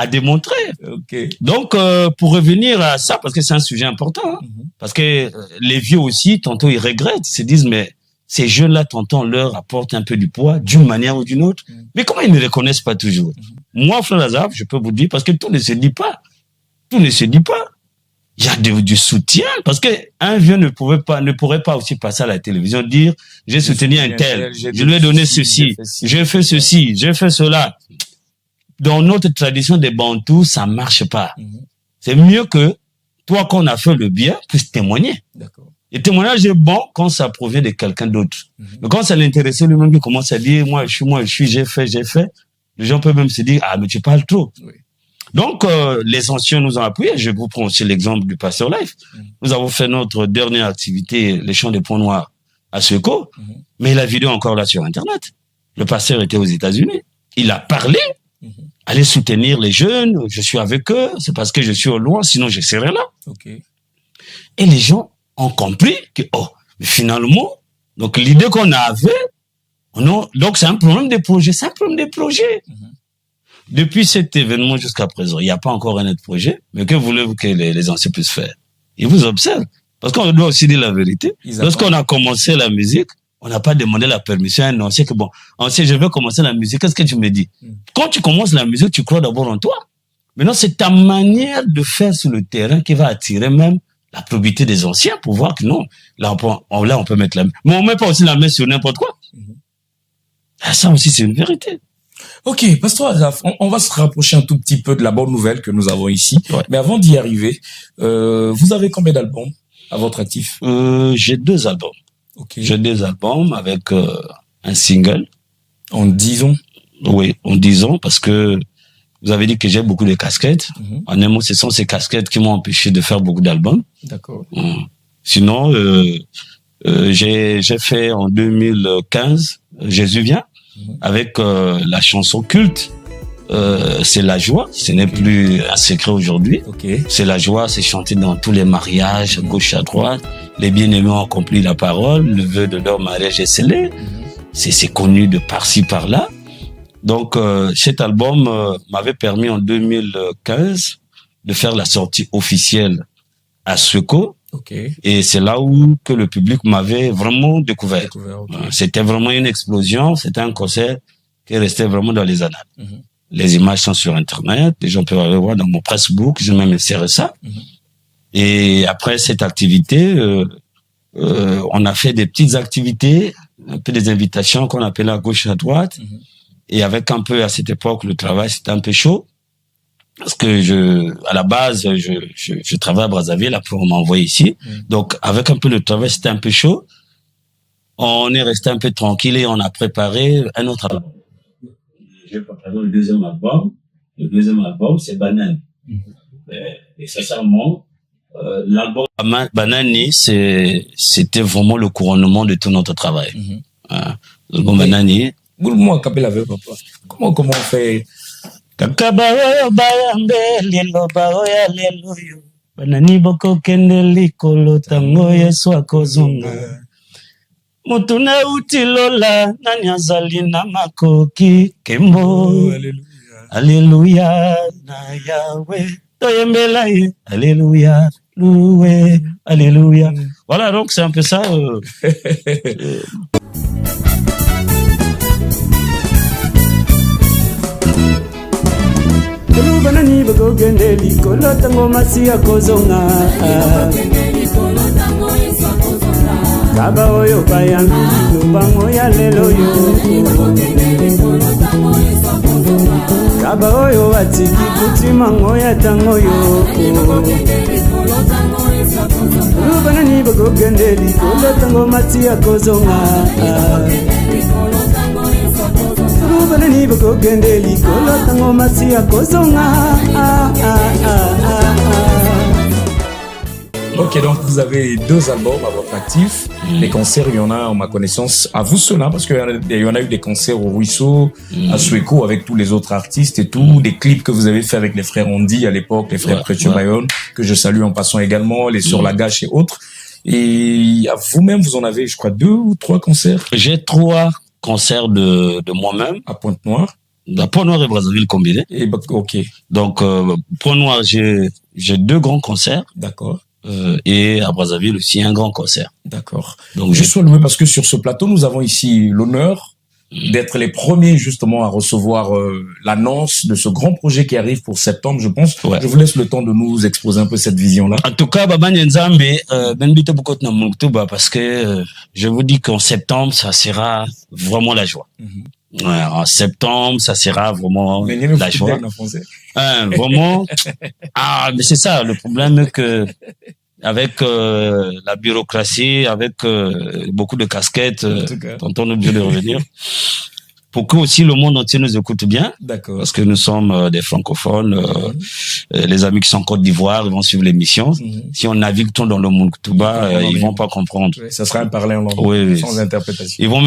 Speaker 5: démontrer.
Speaker 2: Ok.
Speaker 5: Donc, pour revenir à ça, parce que c'est un sujet important, hein, parce que les vieux aussi, tantôt, ils regrettent, ils se disent, mais ces jeunes-là, tantôt, on leur apporte un peu du poids, d'une manière ou d'une autre. Mais comment ils ne reconnaissent pas toujours? Moi, frère Azaf, je peux vous dire, parce que tout ne se dit pas. Tout ne se dit pas. Il y a du soutien, parce que un vieux ne pourrait pas aussi passer à la télévision, dire, j'ai soutenu un tel, je lui ai donné ceci, j'ai fait ceci, j'ai fait cela. Dans notre tradition des Bantous, ça marche pas. C'est mieux que toi, quand on a fait le bien, puisse témoigner.
Speaker 2: D'accord.
Speaker 5: Et témoignage est bon quand ça provient de quelqu'un d'autre. Mais quand ça l'intéressait lui-même, il commence à dire, moi, je suis, j'ai fait. Les gens peuvent même se dire, ah, mais tu parles trop.
Speaker 2: Oui.
Speaker 5: Donc, les anciens nous ont appuyés. Je vous prends aussi l'exemple du pasteur Life. Nous avons fait notre dernière activité, les chants des points noirs, à Seco. Mais la vidéo est encore là sur Internet. Le pasteur était aux États-Unis. Il a parlé. Allez soutenir les jeunes. Je suis avec eux. C'est parce que je suis au loin. Sinon, je serais là.
Speaker 2: Ok.
Speaker 5: Et les gens ont compris que, finalement, donc l'idée qu'on avait, donc c'est un problème des projets. C'est un problème des projets. Depuis cet événement jusqu'à présent, il n'y a pas encore un autre projet, mais que voulez-vous que les anciens puissent faire? Ils vous observent. Parce qu'on doit aussi dire la vérité. Lorsqu'on a commencé la musique, on n'a pas demandé la permission à un ancien que ancien, je veux commencer la musique, qu'est-ce que tu me dis? Quand tu commences la musique, tu crois d'abord en toi. Maintenant, c'est ta manière de faire sur le terrain qui va attirer même la probité des anciens pour voir que non, là, on peut mettre la main. Mais on met pas aussi la main sur n'importe quoi. Ça aussi, c'est une vérité.
Speaker 2: Ok, pasteur Azaf, on va se rapprocher un tout petit peu de la bonne nouvelle que nous avons ici.
Speaker 5: Ouais.
Speaker 2: Mais avant d'y arriver, vous avez combien d'albums à votre actif?
Speaker 5: J'ai 2 albums.
Speaker 2: Ok.
Speaker 5: J'ai 2 albums avec un single.
Speaker 2: En 10 ans?
Speaker 5: Oui, en 10 ans, parce que vous avez dit que j'ai beaucoup de casquettes. En un mot, ce sont ces casquettes qui m'ont empêché de faire beaucoup d'albums.
Speaker 2: D'accord.
Speaker 5: Sinon, j'ai fait en 2015 Jésus vient avec la chanson culte. C'est la joie, ce n'est plus un secret aujourd'hui.
Speaker 2: Ok.
Speaker 5: C'est la joie, c'est chanté dans tous les mariages, gauche à droite. Les bien-aimés ont accompli la parole, le vœu de leur mariage est scellé. C'est connu de par-ci, par-là. Donc, cet album m'avait permis en 2015 de faire la sortie officielle à Seco.
Speaker 2: Ok.
Speaker 5: Et c'est là où que le public m'avait vraiment découvert.
Speaker 2: Ok.
Speaker 5: C'était vraiment une explosion. C'était un concert qui restait vraiment dans les annales. Les images sont sur Internet. Les gens peuvent aller voir dans mon Facebook. Je même inséré ça. Et après cette activité, on a fait des petites activités, un peu des invitations qu'on appelait à gauche et à droite. Et avec un peu, à cette époque, le travail, c'était un peu chaud. Parce que à la base, je travaille à Brazzaville, après on m'a envoyé ici. Donc, avec un peu le travail, c'était un peu chaud. On est resté un peu tranquille et on a préparé un autre album. J'ai préparé le deuxième album. Le deuxième album, c'est Banane. Et sincèrement, l'album Banane, c'était vraiment le couronnement de tout notre travail. L'album Banane.
Speaker 2: Moi, Kapela veut papa. Comment on fait?
Speaker 5: Kakabayo bayambe lelo baoya lelo yo banani boko kende likolo tango Yesu akozonga mutuna utilola nani azali na makoki kembo Alléluia, na Yahweh, toyembela ye, Alléluia, loué, Alléluia. Voilà, donc c'est un peu ça.
Speaker 6: Banani bago gende likolo tango masi akozonga Kaba oyo bayambi lubango ya lelo yo Kaba oyo atiki kutimango ya tango yo Banani bago gende likolo tango masi akozonga Banani bago gende likolo tango masi akozonga
Speaker 2: Ok, donc vous avez 2 albums à votre actif. Les concerts, il y en a, en ma connaissance, à vous seul, hein, parce qu'il y en a eu des concerts au Ruisseau, à Sueco, avec tous les autres artistes et tout, des clips que vous avez fait avec les frères Andy à l'époque, les frères Précieux Bayonne, que je salue en passant également, les Sur la Gâche et autres. Et vous-même, vous en avez, je crois, 2 ou 3 concerts.
Speaker 5: J'ai 3 concerts de moi-même.
Speaker 2: À Pointe-Noire.
Speaker 5: À Pointe-Noire et Brazzaville combiné.
Speaker 2: Et, ok.
Speaker 5: Donc, Pointe-Noire, j'ai 2 grands concerts.
Speaker 2: D'accord.
Speaker 5: Et à Brazzaville aussi un grand concert.
Speaker 2: D'accord. Donc je suis loué parce que sur ce plateau nous avons ici l'honneur d'être les premiers justement à recevoir l'annonce de ce grand projet qui arrive pour septembre, je pense. Ouais. Je vous laisse le temps de nous exposer un peu cette vision-là.
Speaker 5: En tout cas, Baba Nzambe, Benbito Bukotna Mouktouba, parce que je vous dis qu'en septembre, ça sera vraiment la joie. Ouais, en septembre, ça sera vraiment la joie. Vraiment. Mais c'est ça, le problème que avec la bureaucratie, avec beaucoup de casquettes, dont on est obligé de revenir, pour que aussi le monde entier nous écoute bien.
Speaker 2: D'accord.
Speaker 5: Parce que nous sommes des francophones, les amis qui sont en Côte d'Ivoire, ils vont suivre l'émission. Si on navigue tout dans le monde Touba, ils vont pas comprendre.
Speaker 2: Oui, ça sera un parler en langue, sans interprétation.
Speaker 5: Ils vont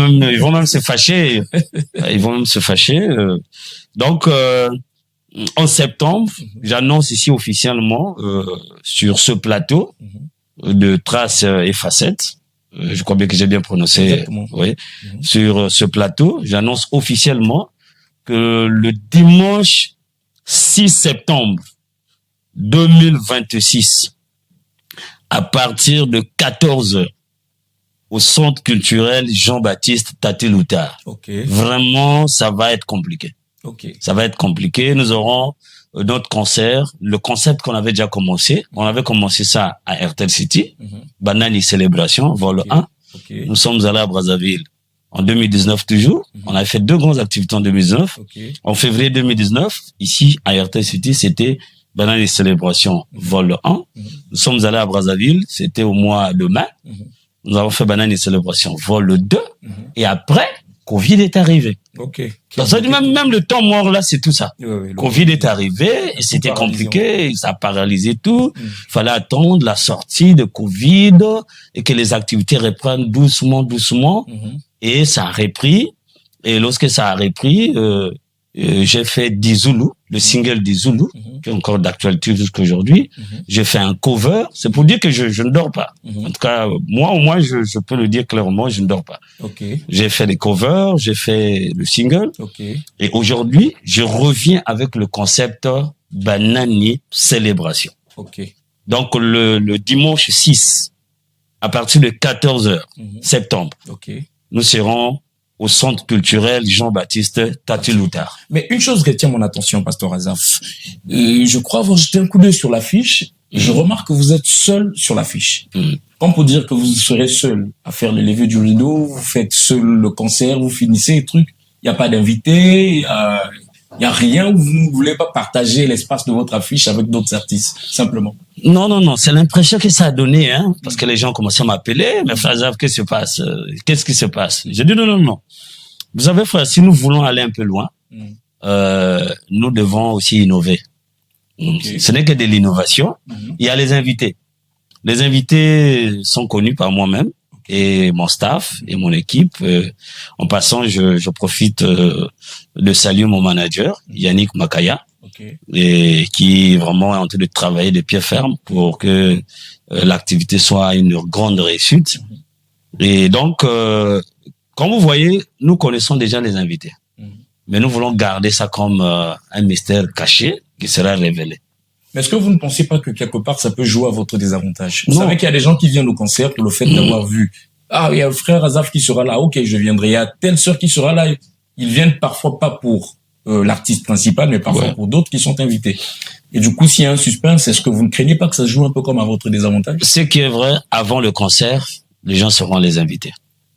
Speaker 5: même se fâcher. Ils vont même se fâcher. Donc, en septembre, j'annonce ici officiellement sur ce plateau de Traces et Facettes. Je crois bien que j'ai bien prononcé.
Speaker 2: Exactement.
Speaker 5: Oui. Sur ce plateau, j'annonce officiellement que le dimanche 6 septembre 2026, à partir de 14h, au Centre culturel Jean-Baptiste Tatilouta.
Speaker 2: Okay.
Speaker 5: Vraiment, ça va être compliqué.
Speaker 2: Okay.
Speaker 5: Ça va être compliqué. Nous aurons notre concert, le concept qu'on avait déjà commencé. On avait commencé ça à RTL City, Banani Célébration, vol 1. Okay. Nous sommes allés à Brazzaville en 2019 toujours. On avait fait 2 grandes activités en 2019.
Speaker 2: Okay.
Speaker 5: En février 2019, ici à RTL City, c'était Banani Célébration, vol 1. Nous sommes allés à Brazzaville, c'était au mois de mai. Nous avons fait Banani Célébration, vol 2. Et après, Covid est arrivé.
Speaker 2: Okay.
Speaker 5: Donc, ça dit même le temps mort là, c'est tout ça. Oui, Covid est arrivé et c'était compliqué, ça a paralysé tout. Il fallait attendre la sortie de Covid et que les activités reprennent doucement. Et ça a repris. Et lorsque ça a repris, j'ai fait Dizulu, le single Dizulu, qui est encore d'actualité jusqu'aujourd'hui. J'ai fait un cover. C'est pour dire que je ne dors pas. En tout cas, moi, au moins, je peux le dire clairement, je ne dors pas.
Speaker 2: Okay.
Speaker 5: J'ai fait des covers, j'ai fait le single.
Speaker 2: Okay.
Speaker 5: Et aujourd'hui, je reviens avec le concept Banani Célébration.
Speaker 2: Okay.
Speaker 5: Donc, le dimanche 6, à partir de 14h, septembre, nous serons au Centre culturel Jean-Baptiste Tatilouta.
Speaker 2: Mais une chose retient mon attention, Pasteur Azaf. Je crois avoir jeté un coup d'œil sur l'affiche. Je remarque que vous êtes seul sur l'affiche. Comme pour dire que vous serez seul à faire le lever du rideau, vous faites seul le concert, vous finissez les trucs. Il n'y a pas d'invité, il n'y a rien où vous ne voulez pas partager l'espace de votre affiche avec d'autres artistes, simplement.
Speaker 5: Non, c'est l'impression que ça a donné, hein, parce que les gens commençaient à m'appeler, mais frère Azaf, qu'est-ce qui se passe? Qu'est-ce qui se passe? J'ai dit non. Vous savez, frère, si nous voulons aller un peu loin, nous devons aussi innover. Okay. Ce n'est que de l'innovation. Il y a les invités. Les invités sont connus par moi-même et mon staff et mon équipe. En passant, je profite de saluer mon manager, Yannick Makaya, et qui vraiment est en train de travailler de pied ferme pour que l'activité soit une grande réussite. Et donc, comme vous voyez, nous connaissons déjà les invités. mais nous voulons garder ça comme un mystère caché qui sera révélé.
Speaker 2: Mais est-ce que vous ne pensez pas que quelque part ça peut jouer à votre désavantage? Vous
Speaker 5: Non.
Speaker 2: savez qu'il y a des gens qui viennent au concert pour le fait d'avoir vu. Ah, il y a le frère Azaf qui sera là. Ok, je viendrai. Il y a telle sœur qui sera là. Ils viennent parfois pas pour l'artiste principal, mais parfois pour d'autres qui sont invités. Et du coup, s'il y a un suspense, est-ce que vous ne craignez pas que ça joue un peu comme à votre désavantage?
Speaker 5: Ce qui est vrai, avant le concert, les gens seront les invités.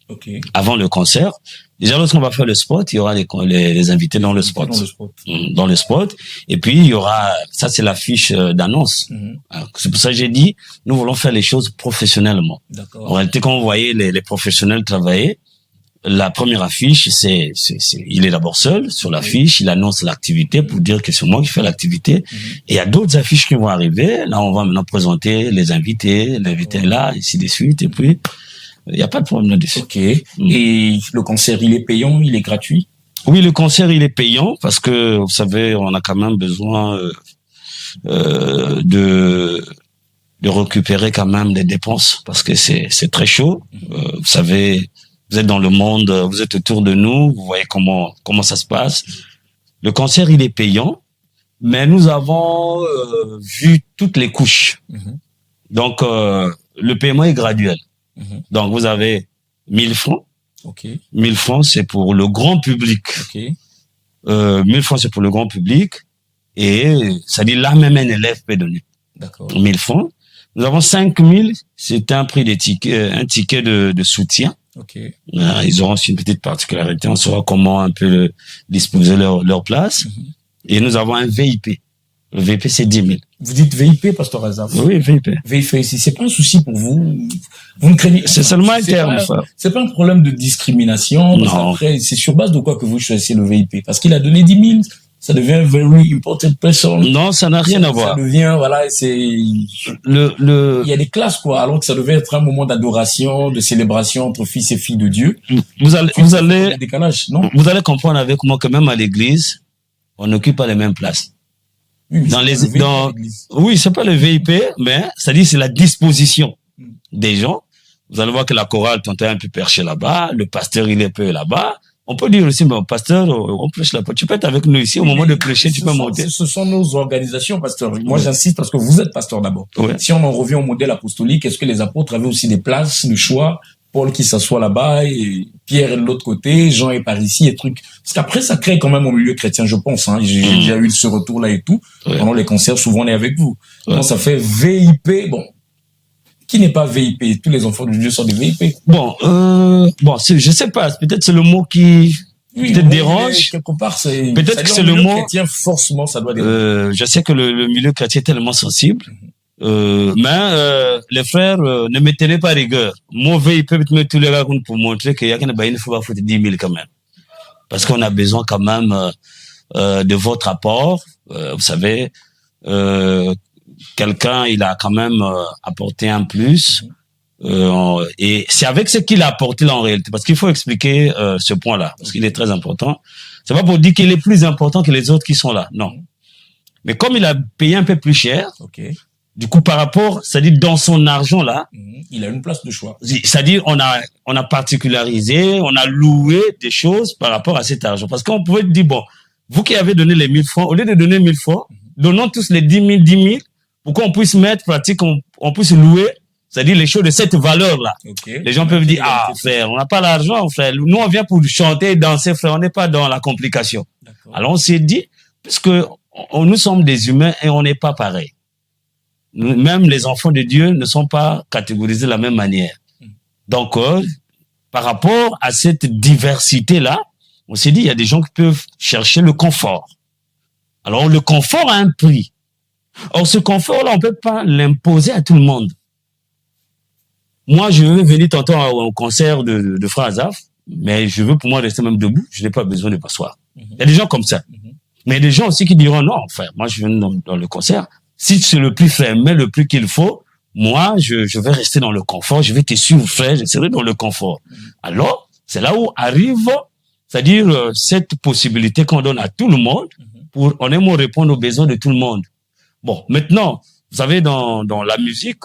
Speaker 2: Ok.
Speaker 5: Avant le concert, déjà lorsqu'on va faire le spot, il y aura les invités dans le spot.
Speaker 2: Dans le spot.
Speaker 5: Dans le spot. Et puis, il y aura, ça c'est l'affiche d'annonce. Alors, c'est pour ça que j'ai dit, nous voulons faire les choses professionnellement.
Speaker 2: D'accord.
Speaker 5: En réalité, quand vous voyez les professionnels travailler, la première affiche, il est d'abord seul sur l'affiche, il annonce l'activité pour dire que c'est moi qui fais l'activité. Et il y a d'autres affiches qui vont arriver. Là, on va maintenant présenter les invités, l'invité est là, ainsi de suite. Et puis, il n'y a pas de problème là-dessus.
Speaker 2: Ok. Et le concert, il est payant, il est gratuit?
Speaker 5: Oui, le concert, il est payant parce que, vous savez, on a quand même besoin de récupérer quand même des dépenses parce que c'est très chaud. Vous savez, vous êtes dans le monde, vous êtes autour de nous, vous voyez comment ça se passe. Le concert, il est payant, mais nous avons vu toutes les couches. Donc, le paiement est graduel. Donc, vous avez 1000 francs.
Speaker 2: Ok.
Speaker 5: 1000 francs, c'est pour le grand public.
Speaker 2: Ok.
Speaker 5: 1000 francs, c'est pour le grand public. Et ça dit là, même un élève peut donner.
Speaker 2: D'accord.
Speaker 5: 1000 francs. Nous avons 5000, c'est un prix des tickets, un ticket de soutien.
Speaker 2: Ok.
Speaker 5: Ils auront aussi une petite particularité. On saura comment un peu disposer leur place. Et nous avons un VIP. Le VIP, c'est 10 000.
Speaker 2: Vous dites VIP, Pasteur Azaf?
Speaker 5: Oui, VIP.
Speaker 2: VIP ici, c'est pas un souci pour vous? Vous ne craignez?
Speaker 5: C'est seulement un terme,
Speaker 2: pas,
Speaker 5: ça.
Speaker 2: C'est pas un problème de discrimination. Parce
Speaker 5: Non.
Speaker 2: qu'après, c'est sur base de quoi que vous choisissez le VIP? Parce qu'il a donné 10 000. Ça devient very important person.
Speaker 5: Non, ça n'a rien à voir.
Speaker 2: Ça devient, voilà, c'est, il y a des classes, quoi. Alors que ça devait être un moment d'adoration, de célébration entre fils et filles de Dieu.
Speaker 5: Vous allez,
Speaker 2: Un décalage, non?
Speaker 5: vous allez comprendre avec moi que même à l'église, on n'occupe pas les mêmes places.
Speaker 2: Oui, mais
Speaker 5: Dans
Speaker 2: c'est
Speaker 5: les,
Speaker 2: pas le VIP
Speaker 5: dans,
Speaker 2: à l'église.
Speaker 5: oui, c'est pas le VIP, mais ça dit c'est la disposition des gens. Vous allez voir que la chorale est un peu perchée là-bas, le pasteur il est un peu là-bas. On peut dire aussi, mais pasteur, on prêche là-bas. Tu peux être avec nous ici au moment de prêcher, tu peux monter.
Speaker 2: Ce sont nos organisations, pasteur. Moi, j'insiste parce que vous êtes pasteur d'abord.
Speaker 5: Ouais.
Speaker 2: Si on en revient au modèle apostolique, est-ce que les apôtres avaient aussi des places de choix? Paul qui s'assoit là-bas, et Pierre est de l'autre côté, Jean est par ici, et trucs. Parce qu'après, ça crée quand même au milieu chrétien, je pense, hein. J'ai déjà eu ce retour-là et tout.
Speaker 5: Ouais.
Speaker 2: Pendant les concerts, souvent, on est avec vous.
Speaker 5: Ouais.
Speaker 2: Donc, ça fait VIP. Bon. Qui n'est pas VIP? Tous les enfants de Dieu sont des VIP.
Speaker 5: Bon, je sais pas, peut-être c'est le mot qui peut-être
Speaker 2: bon,
Speaker 5: dérange.
Speaker 2: Quelque part, c'est,
Speaker 5: Peut-être que c'est le mot.
Speaker 2: chrétien, forcément, ça doit déranger.
Speaker 5: Je sais que le milieu chrétien est tellement sensible. Mais les frères ne me tenaient pas rigueur. Moi, ils peuvent mettre tous les gars pour montrer qu'il y a qu'un bain, il faut pas foutre 10 000 quand même. Parce qu'on a besoin quand même de votre apport. Vous savez, quelqu'un, il a quand même apporté un plus. Et c'est avec ce qu'il a apporté là en réalité. Parce qu'il faut expliquer ce point-là. Parce qu'il est très important. C'est pas pour dire qu'il est plus important que les autres qui sont là. Non. Mais comme il a payé un peu plus cher,
Speaker 2: Ok.
Speaker 5: du coup, par rapport, c'est-à-dire dans son argent là,
Speaker 2: Il a une place de choix.
Speaker 5: c'est-à-dire on a particularisé, on a loué des choses par rapport à cet argent. Parce qu'on pouvait dire, bon, vous qui avez donné les 1000 francs, au lieu de donner 1000 francs, donnons tous les 10 000, pour qu'on puisse mettre, pratique, on puisse louer, c'est-à-dire les choses de cette valeur-là.
Speaker 2: Okay.
Speaker 5: Les gens peuvent dire, ah, frère, on n'a pas l'argent, frère. Nous, on vient pour chanter et danser, frère, on n'est pas dans la complication. Alors, on s'est dit, puisque nous sommes des humains et on n'est pas pareil. Même les enfants de Dieu ne sont pas catégorisés de la même manière. Donc, par rapport à cette diversité-là, on s'est dit, il y a des gens qui peuvent chercher le confort. Alors, le confort a un prix. Or, ce confort-là, on peut pas l'imposer à tout le monde. Moi, je veux venir tantôt au concert de Frère Azaf, mais je veux pour moi rester même debout. Je n'ai pas besoin de m'asseoir. Il y a des gens comme ça. Mais il y a des gens aussi qui diront, non, frère, moi, je viens dans le concert. Si c'est le prix, frère, mais le prix qu'il faut, moi, je vais rester dans le confort, je vais te suivre, frère, je serai dans le confort. Alors, c'est là où arrive, c'est-à-dire cette possibilité qu'on donne à tout le monde pour, en un mot, répondre aux besoins de tout le monde. Bon, maintenant, vous savez, dans la musique,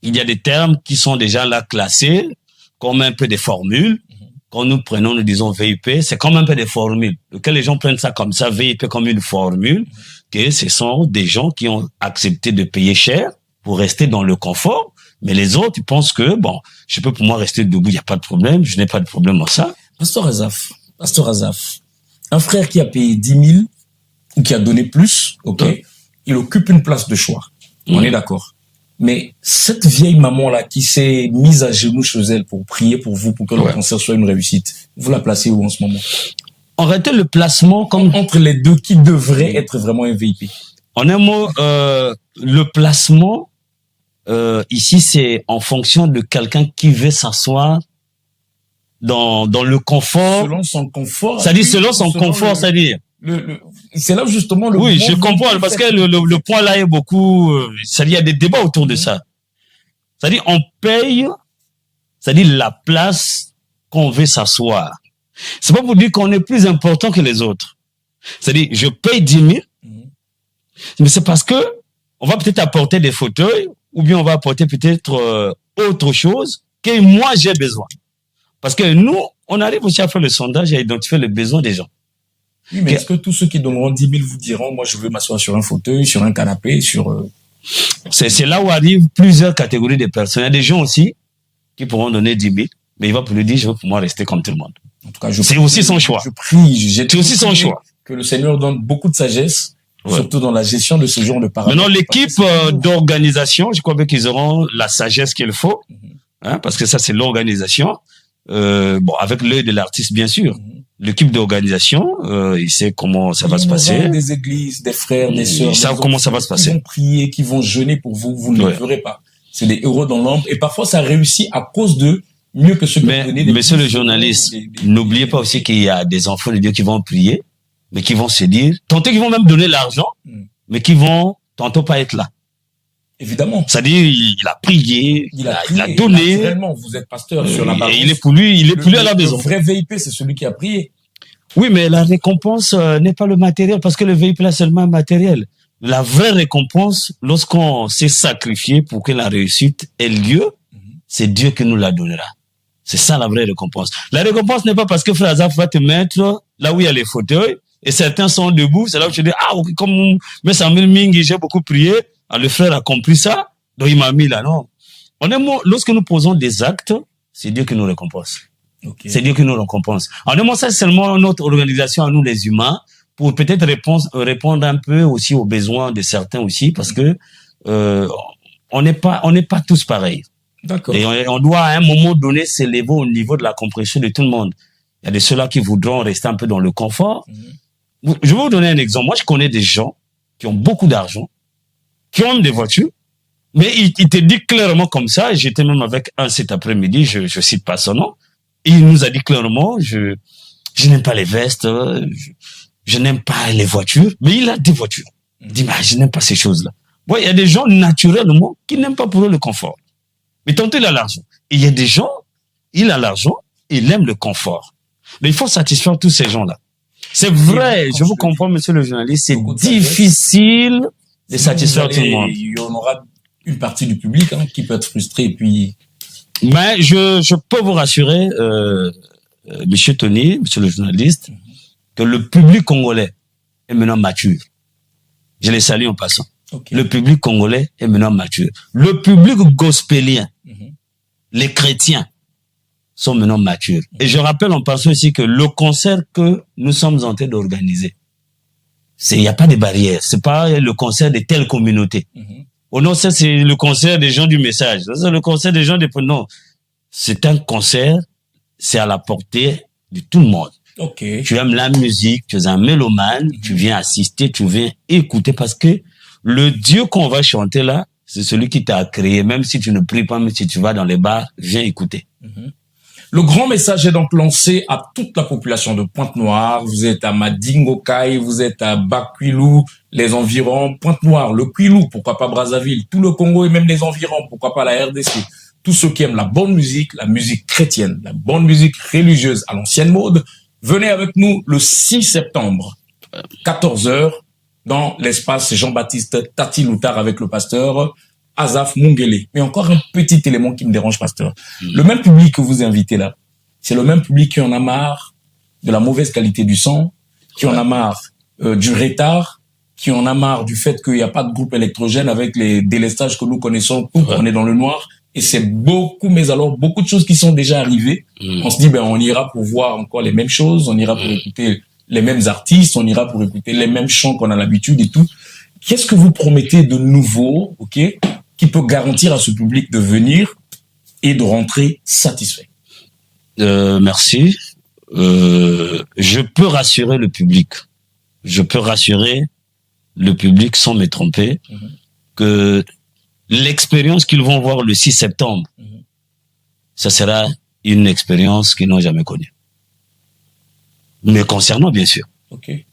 Speaker 5: il y a des termes qui sont déjà là classés, comme un peu des formules, quand nous prenons, nous disons VIP, c'est comme un peu des formules. Que les gens prennent ça comme ça, VIP comme une formule, que ce sont des gens qui ont accepté de payer cher pour rester dans le confort. Mais les autres, ils pensent que, bon, je peux pour moi rester debout, il n'y a pas de problème, je n'ai pas de problème dans ça.
Speaker 2: Pasteur Azaf, un frère qui a payé 10 000 ou qui a donné plus, ok, il occupe une place de choix. On est d'accord. Mais cette vieille maman-là qui s'est mise à genoux chez elle pour prier pour vous, pour que le concert soit une réussite, vous la placez où en ce moment?
Speaker 5: En réalité, le placement, comme
Speaker 2: entre les deux, qui devrait être vraiment un VIP?
Speaker 5: En un mot, le placement, ici, c'est en fonction de quelqu'un qui veut s'asseoir dans le confort.
Speaker 2: Selon son confort.
Speaker 5: C'est-à-dire selon son confort, c'est-à-dire.
Speaker 2: C'est là justement le.
Speaker 5: Oui, je comprends parce que le point là est beaucoup. C'est-à-dire il y a des débats autour de ça. C'est-à-dire on paye, c'est-à-dire la place qu'on veut s'asseoir. C'est pas pour dire qu'on est plus important que les autres. C'est-à-dire je paye 10 000, mais c'est parce que on va peut-être apporter des fauteuils ou bien on va apporter peut-être autre chose que moi j'ai besoin. Parce que nous, on arrive aussi à faire le sondage et à identifier les besoins des gens.
Speaker 2: Oui, mais est-ce que tous ceux qui donneront 10 000 vous diront, moi, je veux m'asseoir sur un fauteuil, sur un canapé, sur...
Speaker 5: C'est là où arrivent plusieurs catégories de personnes. Il y a des gens aussi qui pourront donner 10 000, mais il va pour lui dire, je veux pour moi rester comme tout le monde.
Speaker 2: En tout cas,
Speaker 5: c'est aussi son choix.
Speaker 2: Je prie,
Speaker 5: c'est aussi son choix.
Speaker 2: Que le Seigneur donne beaucoup de sagesse, surtout dans la gestion de ce genre de paramètres.
Speaker 5: Maintenant, l'équipe d'organisation, je crois bien qu'ils auront la sagesse qu'il faut, hein, parce que ça, c'est l'organisation. Bon, avec l'œil de l'artiste, bien sûr. L'équipe d'organisation, il sait comment ça va se passer.
Speaker 2: Des églises, des frères, des sœurs.
Speaker 5: Ils savent comment ça va se passer.
Speaker 2: Qui vont prier, qui vont jeûner pour vous, vous ne le ferez pas. C'est des héros dans l'ombre. Et parfois, ça réussit à cause de mieux que ceux qui ont donné des...
Speaker 5: Monsieur le journaliste, n'oubliez pas aussi qu'il y a des enfants de Dieu qui vont prier, mais qui vont se dire, tantôt qu'ils vont même donner l'argent, mais qui vont tantôt pas être là.
Speaker 2: Évidemment.
Speaker 5: C'est-à-dire, il a prié, il a donné.
Speaker 2: Naturellement, vous êtes pasteur sur la base.
Speaker 5: Et il est plus à la maison.
Speaker 2: Le vrai VIP, c'est celui qui a prié.
Speaker 5: Oui, mais la récompense n'est pas le matériel, parce que le VIP là, c'est seulement un matériel. La vraie récompense, lorsqu'on s'est sacrifié pour que la réussite ait lieu, c'est Dieu qui nous la donnera. C'est ça la vraie récompense. La récompense n'est pas parce que Frère Azaf va te mettre là où il y a les fauteuils, et certains sont debout, c'est là où tu dis, ah, comme mais Samuel Mingi, j'ai beaucoup prié, ah, le frère a compris ça, donc il m'a mis là, non. Honnêtement, lorsque nous posons des actes, c'est Dieu qui nous récompense. Okay. C'est Dieu qui nous récompense. Honnêtement, ça, c'est seulement notre organisation à nous, les humains, pour peut-être répondre un peu aussi aux besoins de certains aussi, parce que, on n'est pas tous pareils.
Speaker 2: D'accord.
Speaker 5: Et on doit, à un moment donné, s'élever au niveau de la compréhension de tout le monde. Il y a de ceux-là qui voudront rester un peu dans le confort. Je vais vous donner un exemple. Moi, je connais des gens qui ont beaucoup d'argent, qui ont des voitures, mais il te dit clairement comme ça, et j'étais même avec un cet après-midi, je cite pas son nom, il nous a dit clairement, je n'aime pas les vestes, je n'aime pas les voitures, mais il a des voitures. Il dit, bah, je n'aime pas ces choses-là. Bon, il y a des gens, naturellement, qui n'aiment pas pour eux le confort. Mais tantôt, il a l'argent. Et il y a des gens, il a l'argent, il aime le confort. Mais il faut satisfaire tous ces gens-là. C'est vrai, je vous comprends, monsieur le journaliste, c'est difficile de satisfaire tout le monde.
Speaker 2: Il y en aura une partie du public qui peut être frustré et puis...
Speaker 5: Mais je peux vous rassurer, monsieur Tony, monsieur le journaliste, que le public congolais est maintenant mature. Je les salue en passant. Okay. Le public congolais est maintenant mature. Le public gospélien, les chrétiens, sont maintenant matures. Et je rappelle en passant aussi que le concert que nous sommes en train d'organiser, il n'y a pas de barrière. C'est pas le concert de telle communauté. Oh non, ça c'est le concert des gens du message. C'est le concert des gens des... Non, c'est un concert, c'est à la portée de tout le monde.
Speaker 2: Okay.
Speaker 5: Tu aimes la musique, tu es un mélomane, tu viens assister, tu viens écouter parce que le Dieu qu'on va chanter là, c'est celui qui t'a créé. Même si tu ne pries pas, même si tu vas dans les bars, viens écouter.
Speaker 2: Le grand message est donc lancé à toute la population de Pointe-Noire. Vous êtes à Madingokai, vous êtes à Bakwilou, les environs, Pointe-Noire, le Kwilou, pourquoi pas Brazzaville, tout le Congo et même les environs, pourquoi pas la RDC. Tous ceux qui aiment la bonne musique, la musique chrétienne, la bonne musique religieuse à l'ancienne mode, venez avec nous le 6 septembre, 14h, dans l'espace Jean-Baptiste Tati Loutard avec le pasteur Azaf Mungele. Mais encore un petit élément qui me dérange, pasteur. Le même public que vous invitez là, c'est le même public qui en a marre de la mauvaise qualité du son, qui en a marre du retard, qui en a marre du fait qu'il n'y a pas de groupe électrogène avec les délestages que nous connaissons, on est dans le noir. Et c'est beaucoup, mais alors beaucoup de choses qui sont déjà arrivées. On se dit, ben, on ira pour voir encore les mêmes choses, on ira pour écouter les mêmes artistes, on ira pour écouter les mêmes chants qu'on a l'habitude et tout. Qu'est-ce que vous promettez de nouveau, ok, qui peut garantir à ce public de venir et de rentrer satisfait?
Speaker 5: Merci. Je peux rassurer le public. Je peux rassurer le public sans me tromper que l'expérience qu'ils vont voir le 6 septembre, ça sera une expérience qu'ils n'ont jamais connue. Me concernant, bien sûr.
Speaker 2: Okay.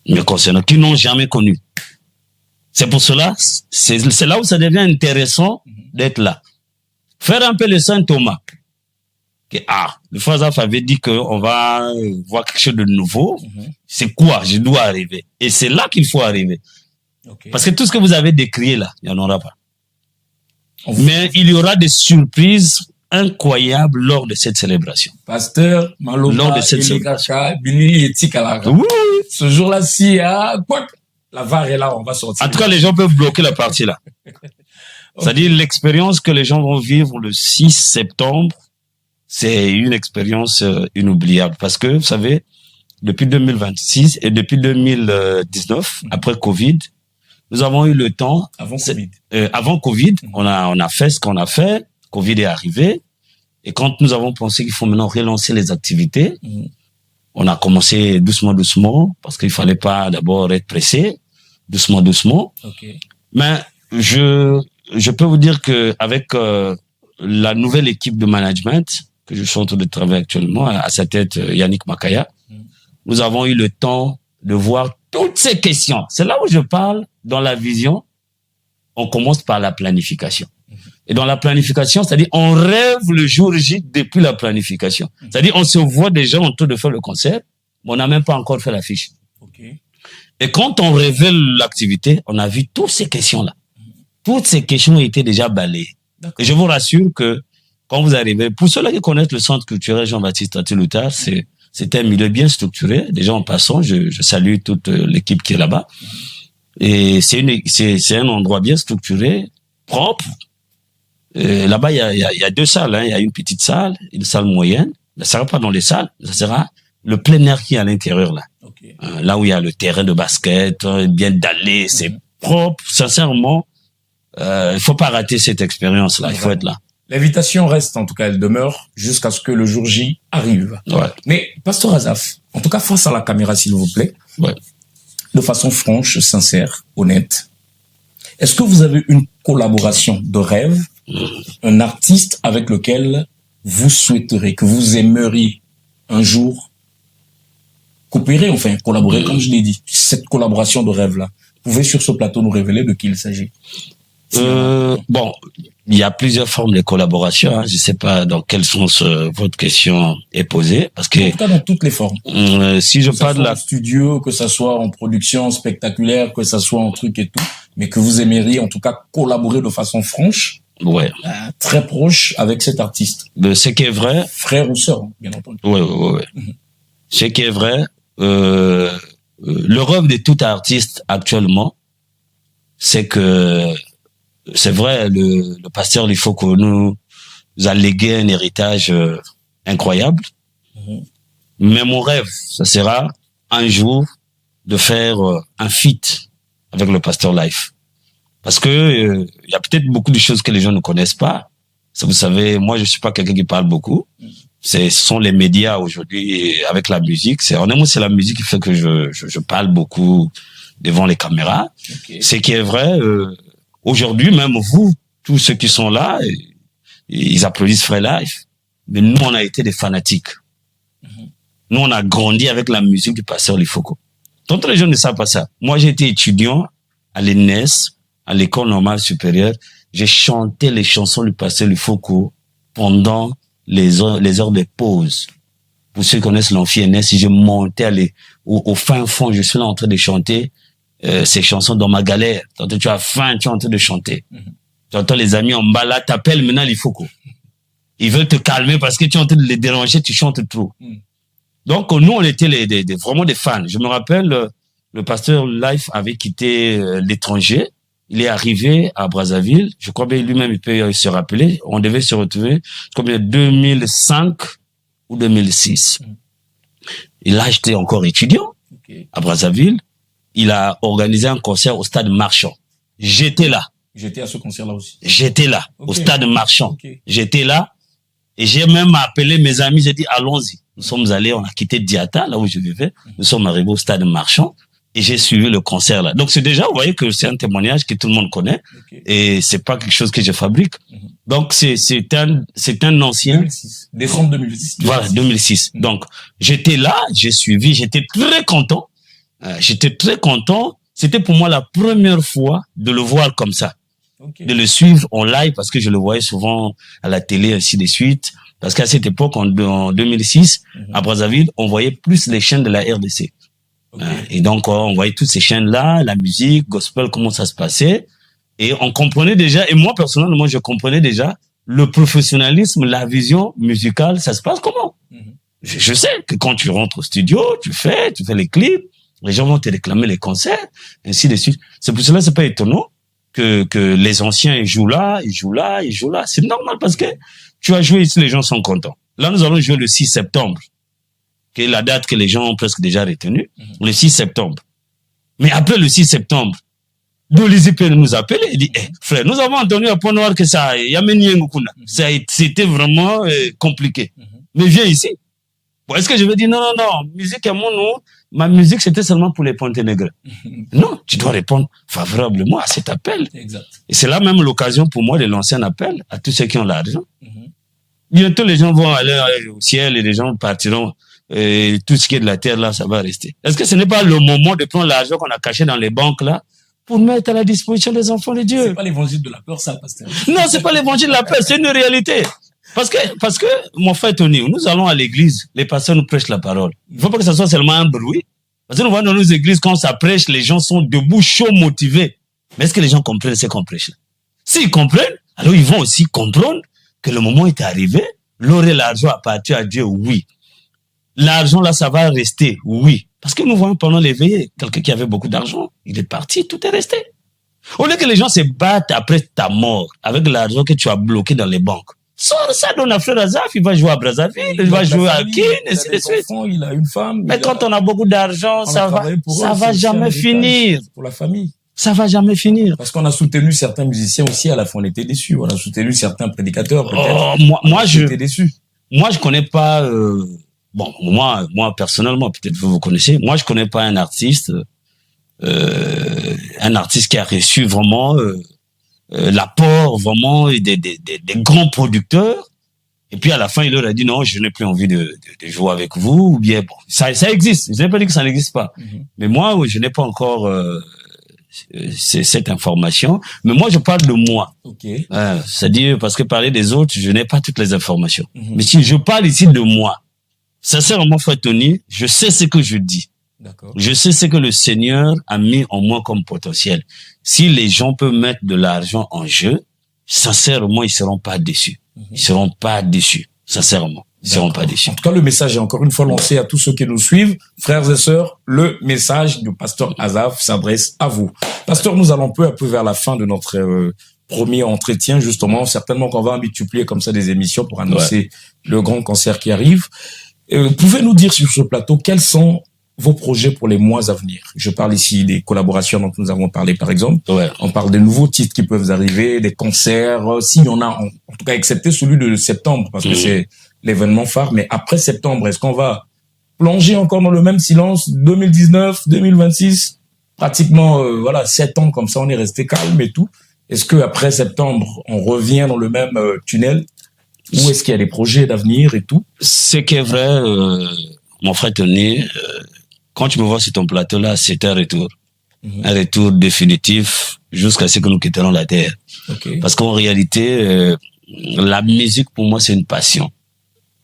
Speaker 5: Me concernant, qu'ils n'ont jamais connu. C'est pour cela, c'est là où ça devient intéressant d'être là. Faire un peu le Saint Thomas. Que, le Fazaf avait dit qu'on va voir quelque chose de nouveau. C'est quoi? Je dois arriver. Et c'est là qu'il faut arriver. Okay. Parce que tout ce que vous avez décrit là, il n'y en aura pas. Mais il y aura des surprises incroyables lors de cette célébration.
Speaker 2: Pasteur, Maloba,
Speaker 5: lors de cette célébration.
Speaker 2: Billy et Tikalara.
Speaker 5: Oui.
Speaker 2: Ce jour-là, si quoi, la VAR est là, on va sortir.
Speaker 5: En tout cas, les gens peuvent bloquer la partie là. Okay. C'est-à-dire l'expérience que les gens vont vivre le 6 septembre, c'est une expérience inoubliable. Parce que, vous savez, depuis 2026 et depuis 2019, après Covid, nous avons eu le temps. Avant Covid, on a fait ce qu'on a fait. Covid est arrivé. Et quand nous avons pensé qu'il faut maintenant relancer les activités, on a commencé doucement, parce qu'il fallait pas d'abord être pressé. Doucement.
Speaker 2: Okay.
Speaker 5: Mais je peux vous dire que avec la nouvelle équipe de management que je suis en train de travailler actuellement, à sa tête Yannick Makaya, nous avons eu le temps de voir toutes ces questions. C'est là où je parle, dans la vision, on commence par la planification. Et dans la planification, c'est-à-dire on rêve le jour J depuis la planification. C'est-à-dire on se voit déjà en train de faire le concert, mais on n'a même pas encore fait l'affiche.
Speaker 2: Okay.
Speaker 5: Et quand on révèle l'activité, on a vu toutes ces questions-là. Toutes ces questions ont été déjà balayées. Et je vous rassure que quand vous arrivez, pour ceux-là qui connaissent le centre culturel Jean-Baptiste Atilouta, c'est un milieu bien structuré. Déjà en passant, je salue toute l'équipe qui est là-bas. Et c'est un endroit bien structuré, propre. Là-bas, il y a deux salles, hein. Il y a une petite salle, une salle moyenne. Ça sera pas dans les salles, ça sera le plein air qui est à l'intérieur, là.
Speaker 2: Okay.
Speaker 5: Là où il y a le terrain de basket, bien dallé, c'est propre. Sincèrement, il faut pas rater cette expérience-là. Il faut être là.
Speaker 2: L'invitation reste, en tout cas, elle demeure jusqu'à ce que le jour J arrive.
Speaker 5: Ouais.
Speaker 2: Mais, Pasteur Azaf, en tout cas, face à la caméra, s'il vous plaît, de façon franche, sincère, honnête, est-ce que vous avez une collaboration de rêve, un artiste avec lequel vous souhaiteriez, que vous aimeriez un jour coopérer, enfin, collaborer, comme je l'ai dit, cette collaboration de rêve-là? Vous pouvez sur ce plateau nous révéler de qui il s'agit?
Speaker 5: Bon, il y a plusieurs formes de collaboration. Hein. Je sais pas dans quel sens votre question est posée, parce que
Speaker 2: en tout cas dans toutes les formes.
Speaker 5: Si je parle de la
Speaker 2: studio, que ça soit en production spectaculaire, que ça soit en truc et tout, mais que vous aimeriez en tout cas collaborer de façon franche, très proche avec cet artiste.
Speaker 5: Ce qui est vrai,
Speaker 2: frère ou sœur, hein, bien entendu.
Speaker 5: Oui. Ce qui est vrai, le rêve de tout artiste actuellement, c'est que c'est vrai, le pasteur Lifoko nous a légué un héritage incroyable. Mais mon rêve, ça sera un jour de faire un feat avec le pasteur Life. Parce que il y a peut-être beaucoup de choses que les gens ne connaissent pas. Ça, vous savez, moi je suis pas quelqu'un qui parle beaucoup. Ce sont les médias aujourd'hui avec la musique. C'est la musique qui fait que je parle beaucoup devant les caméras. Okay. Ce qui est vrai, aujourd'hui, même vous, tous ceux qui sont là, ils applaudissent Frère Life. Mais nous, on a été des fanatiques. Nous, on a grandi avec la musique du pasteur Lifoko. Tant que les gens ne savent pas ça. Moi, j'ai été étudiant à l'ENES, à l'école normale supérieure. J'ai chanté les chansons du pasteur Lifoko pendant les heures de pause. Pour ceux qui connaissent l'amphi-ENES, si je montais au fin fond, je suis là en train de chanter ces chansons dans ma galère. Quand tu as faim, tu es en train de chanter. Tu entends les amis en bas là, t'appelles maintenant Lifoko. Ils veulent te calmer parce que tu es en train de les déranger, tu chantes trop. Donc, nous, on était vraiment des fans. Je me rappelle, le pasteur Life avait quitté l'étranger. Il est arrivé à Brazzaville. Je crois bien lui-même, il peut se rappeler. On devait se retrouver, comme 2005 ou 2006. Et là, j'étais encore étudiant à Brazzaville. Il a organisé un concert au Stade Marchand. J'étais là.
Speaker 2: J'étais à ce concert-là aussi.
Speaker 5: J'étais là, au Stade Marchand. J'étais là. Et j'ai même appelé mes amis, j'ai dit, allons-y. Nous sommes allés, on a quitté Diata, là où je vivais. Nous sommes arrivés au Stade Marchand. Et j'ai suivi le concert là. Donc c'est déjà, vous voyez que c'est un témoignage que tout le monde connaît. Et c'est pas quelque chose que je fabrique. Donc c'est un ancien.
Speaker 2: 2006. Décembre 2006.
Speaker 5: Voilà, 2006. Donc j'étais là, j'ai suivi, j'étais très content. C'était pour moi la première fois de le voir comme ça. De le suivre en live parce que je le voyais souvent à la télé, ainsi de suite. Parce qu'à cette époque, en 2006, à Brazzaville, on voyait plus les chaînes de la RDC. Et donc, on voyait toutes ces chaînes-là, la musique, gospel, comment ça se passait. Et on comprenait déjà, et moi, personnellement, je comprenais déjà le professionnalisme, la vision musicale, ça se passe comment? Je sais que quand tu rentres au studio, tu fais les clips, les gens vont te réclamer les concerts, ainsi de suite. C'est pour cela, c'est pas étonnant que les anciens, ils jouent là. C'est normal parce que tu as joué ici, les gens sont contents. Là, nous allons jouer le 6 septembre. Qui est la date que les gens ont presque déjà retenue, le 6 septembre. Mais après le 6 septembre, Dolizy peut nous appeler et dit, frère, nous avons entendu à Point Noir que c'était vraiment compliqué. Mais viens ici. Bon, est-ce que je vais dire, non, musique à mon nom, ma musique c'était seulement pour les Ponténégrins. Non, tu dois répondre favorablement à cet appel.
Speaker 2: Exact.
Speaker 5: Et c'est là même l'occasion pour moi de lancer un appel à tous ceux qui ont l'argent. Bientôt les gens vont aller au ciel et les gens partiront. Et tout ce qui est de la terre là, ça va rester. Est-ce que ce n'est pas le moment de prendre l'argent qu'on a caché dans les banques là pour mettre à la disposition des enfants de Dieu?
Speaker 2: C'est pas l'évangile de la peur, ça, pasteur.
Speaker 5: Non, c'est pas l'évangile de la peur, c'est une réalité. Parce que, mon frère Tony, nous allons à l'église, les pasteurs nous prêchent la parole. Il faut pas que ça soit seulement un bruit. Parce que nous voyons dans nos églises, quand ça prêche, les gens sont debout, chauds, motivés. Mais est-ce que les gens comprennent ce qu'on prêche là? S'ils comprennent, alors ils vont aussi comprendre que le moment est arrivé. L'or et l'argent appartient à Dieu, oui. L'argent, là, ça va rester, oui. Parce que nous voyons pendant les veillées, quelqu'un qui avait beaucoup d'argent, il est parti, tout est resté. Au lieu que les gens se battent après ta mort, avec l'argent que tu as bloqué dans les banques, sors ça, donne à frère Azaf, il va jouer à Brazzaville, il va jouer à Kin, et ainsi de suite.
Speaker 2: Il a une femme.
Speaker 5: Mais quand on a beaucoup d'argent, ça va jamais finir.
Speaker 2: Pour la famille.
Speaker 5: Ça va jamais finir.
Speaker 2: Parce qu'on a soutenu certains musiciens aussi, à la fin on était déçus. On a soutenu certains prédicateurs,
Speaker 5: peut-être.
Speaker 2: Moi, j'étais déçu.
Speaker 5: Moi, je connais pas, bon, moi, personnellement, peut-être vous connaissez, moi, je connais pas un artiste qui a reçu vraiment l'apport vraiment des grands producteurs. Et puis à la fin, il leur a dit non, je n'ai plus envie de jouer avec vous. Ou bien bon, ça existe. Je n'ai pas dit que ça n'existe pas. Mais moi, je n'ai pas encore cette information. Mais moi, je parle de moi. C'est-à-dire parce que parler des autres, je n'ai pas toutes les informations. Mais si je parle ici de moi, sincèrement, frère Tony, je sais ce que je dis. Je sais ce que le Seigneur a mis en moi comme potentiel. Si les gens peuvent mettre de l'argent en jeu, sincèrement, ils seront pas déçus. Ils seront pas déçus. Sincèrement. Ils seront pas déçus.
Speaker 2: En tout cas, le message est encore une fois lancé à tous ceux qui nous suivent. Frères et sœurs, le message du pasteur Azaf s'adresse à vous. Pasteur, nous allons peu à peu vers la fin de notre premier entretien, justement. Certainement qu'on va multiplier comme ça des émissions pour annoncer le grand concert qui arrive. Pouvez-nous dire sur ce plateau quels sont vos projets pour les mois à venir? Je parle ici des collaborations dont nous avons parlé, par exemple. On parle des nouveaux titres qui peuvent arriver, des concerts, s'il y en a, en tout cas, excepté celui de septembre, parce que c'est l'événement phare. Mais après septembre, est-ce qu'on va plonger encore dans le même silence? 2019, 2026, pratiquement, 7 ans comme ça, on est resté calme et tout. Est-ce que après septembre, on revient dans le même tunnel? Ou est-ce qu'il y a des projets d'avenir et tout?
Speaker 5: Ce qui est vrai, mon frère Tony, quand tu me vois sur ton plateau-là, c'est un retour. Un retour définitif jusqu'à ce que nous quitterons la terre. Parce qu'en réalité, la musique, pour moi, c'est une passion.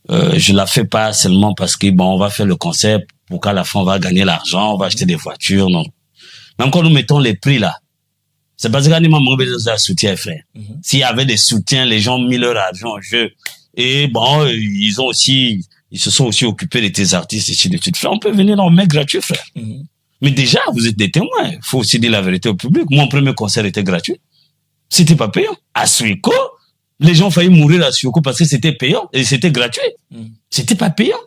Speaker 5: Je la fais pas seulement parce que, on va faire le concert pour qu'à la fin, on va gagner l'argent, on va acheter des voitures, non. Même quand nous mettons les prix là, c'est parce qu'il y a besoin de soutien, frère. S'il y avait des soutiens, les gens ont mis leur argent en jeu. Et bon, ils se sont aussi occupés de tes artistes et de suite. On peut venir en main gratuit, frère. Mais déjà, vous êtes des témoins. Il faut aussi dire la vérité au public. Mon premier concert était gratuit. C'était pas payant. À Suiko, les gens ont failli mourir à Suiko parce que c'était payant et c'était gratuit. C'était pas payant.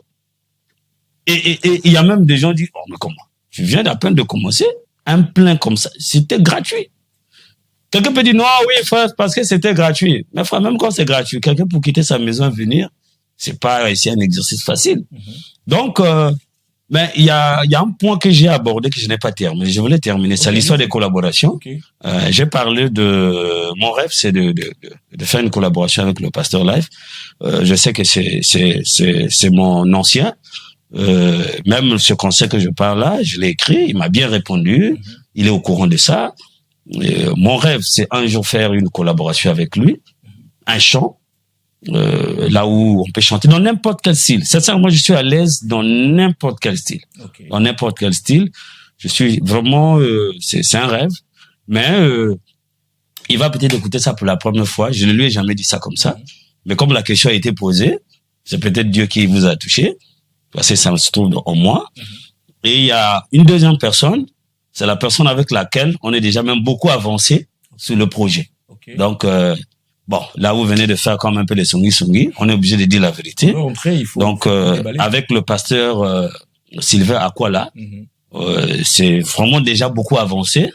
Speaker 5: Et il y a même des gens qui disent, oh, mais comment? Tu viens d'à peine de commencer, un plein comme ça, c'était gratuit. Quelqu'un peut dire, non, oui, frère, parce que c'était gratuit. Mais frère, même quand c'est gratuit, quelqu'un pour quitter sa maison et venir, c'est pas ici un exercice facile. Donc, mais il y a un point que j'ai abordé que je n'ai pas terminé. Je voulais terminer. C'est l'histoire des collaborations. J'ai parlé de mon rêve, c'est de faire une collaboration avec le Pasteur Life. Je sais que c'est mon ancien. Même ce concert que je parle là, je l'ai écrit. Il m'a bien répondu. Il est au courant de ça. Mon rêve, c'est un jour faire une collaboration avec lui, un chant. Là où on peut chanter dans n'importe quel style. Sincèrement, moi, je suis à l'aise dans n'importe quel style. Dans n'importe quel style. Je suis vraiment, c'est un rêve. Mais, il va peut-être écouter ça pour la première fois. Je ne lui ai jamais dit ça comme ça. Mais comme la question a été posée, c'est peut-être Dieu qui vous a touché. Parce que ça se trouve en moi. Et il y a une deuxième personne. C'est la personne avec laquelle on est déjà même beaucoup avancé sur le projet. Donc, bon, là vous venez de faire comme un peu les songi, on est obligé de dire la vérité. Donc, avec le pasteur Sylvain Akwala, c'est vraiment déjà beaucoup avancé.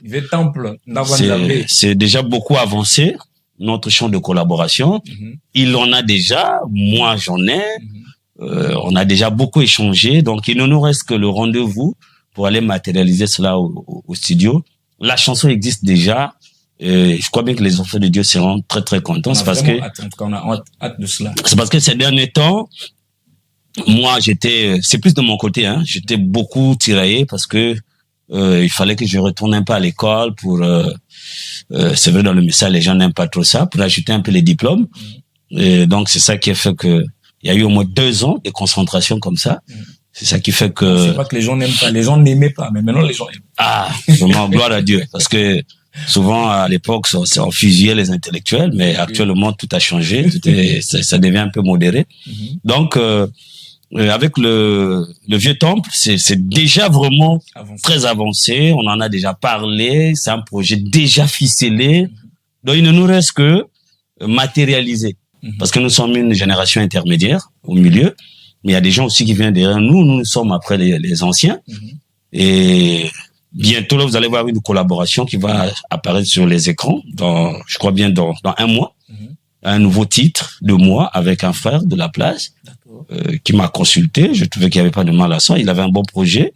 Speaker 5: C'est déjà beaucoup avancé, notre champ de collaboration. Il en a déjà, moi j'en ai, on a déjà beaucoup échangé, donc il ne nous reste que le rendez-vous pour aller matérialiser cela au studio. La chanson existe déjà. Je crois bien que les enfants de Dieu seront très très contents. C'est parce que
Speaker 2: on a hâte de cela.
Speaker 5: C'est parce que ces derniers temps, moi c'est plus de mon côté, hein. J'étais beaucoup tiraillé parce que il fallait que je retourne un peu à l'école pour. C'est vrai, dans le message les gens n'aiment pas trop ça, pour ajouter un peu les diplômes. Et donc c'est ça qui a fait que il y a eu au moins 2 ans de concentration comme ça. C'est ça qui fait que.
Speaker 2: C'est pas que les gens n'aiment pas, les gens n'aimaient pas, mais maintenant les gens aiment.
Speaker 5: Ah, vraiment, gloire à Dieu. Parce que souvent, à l'époque, on fusillait les intellectuels, mais actuellement, tout a changé, ça devient un peu modéré. Donc, avec le vieux temple, c'est déjà vraiment très avancé. On en a déjà parlé. C'est un projet déjà ficelé. Donc, il ne nous reste que matérialiser. Parce que nous sommes une génération intermédiaire au milieu. Mais il y a des gens aussi qui viennent derrière nous. Nous sommes après les anciens. Et bientôt, là, vous allez voir une collaboration qui va apparaître sur les écrans je crois bien dans 1 mois. Un nouveau titre de moi avec un frère de la place, qui m'a consulté. Je trouvais qu'il n'y avait pas de mal à ça. Il avait un bon projet.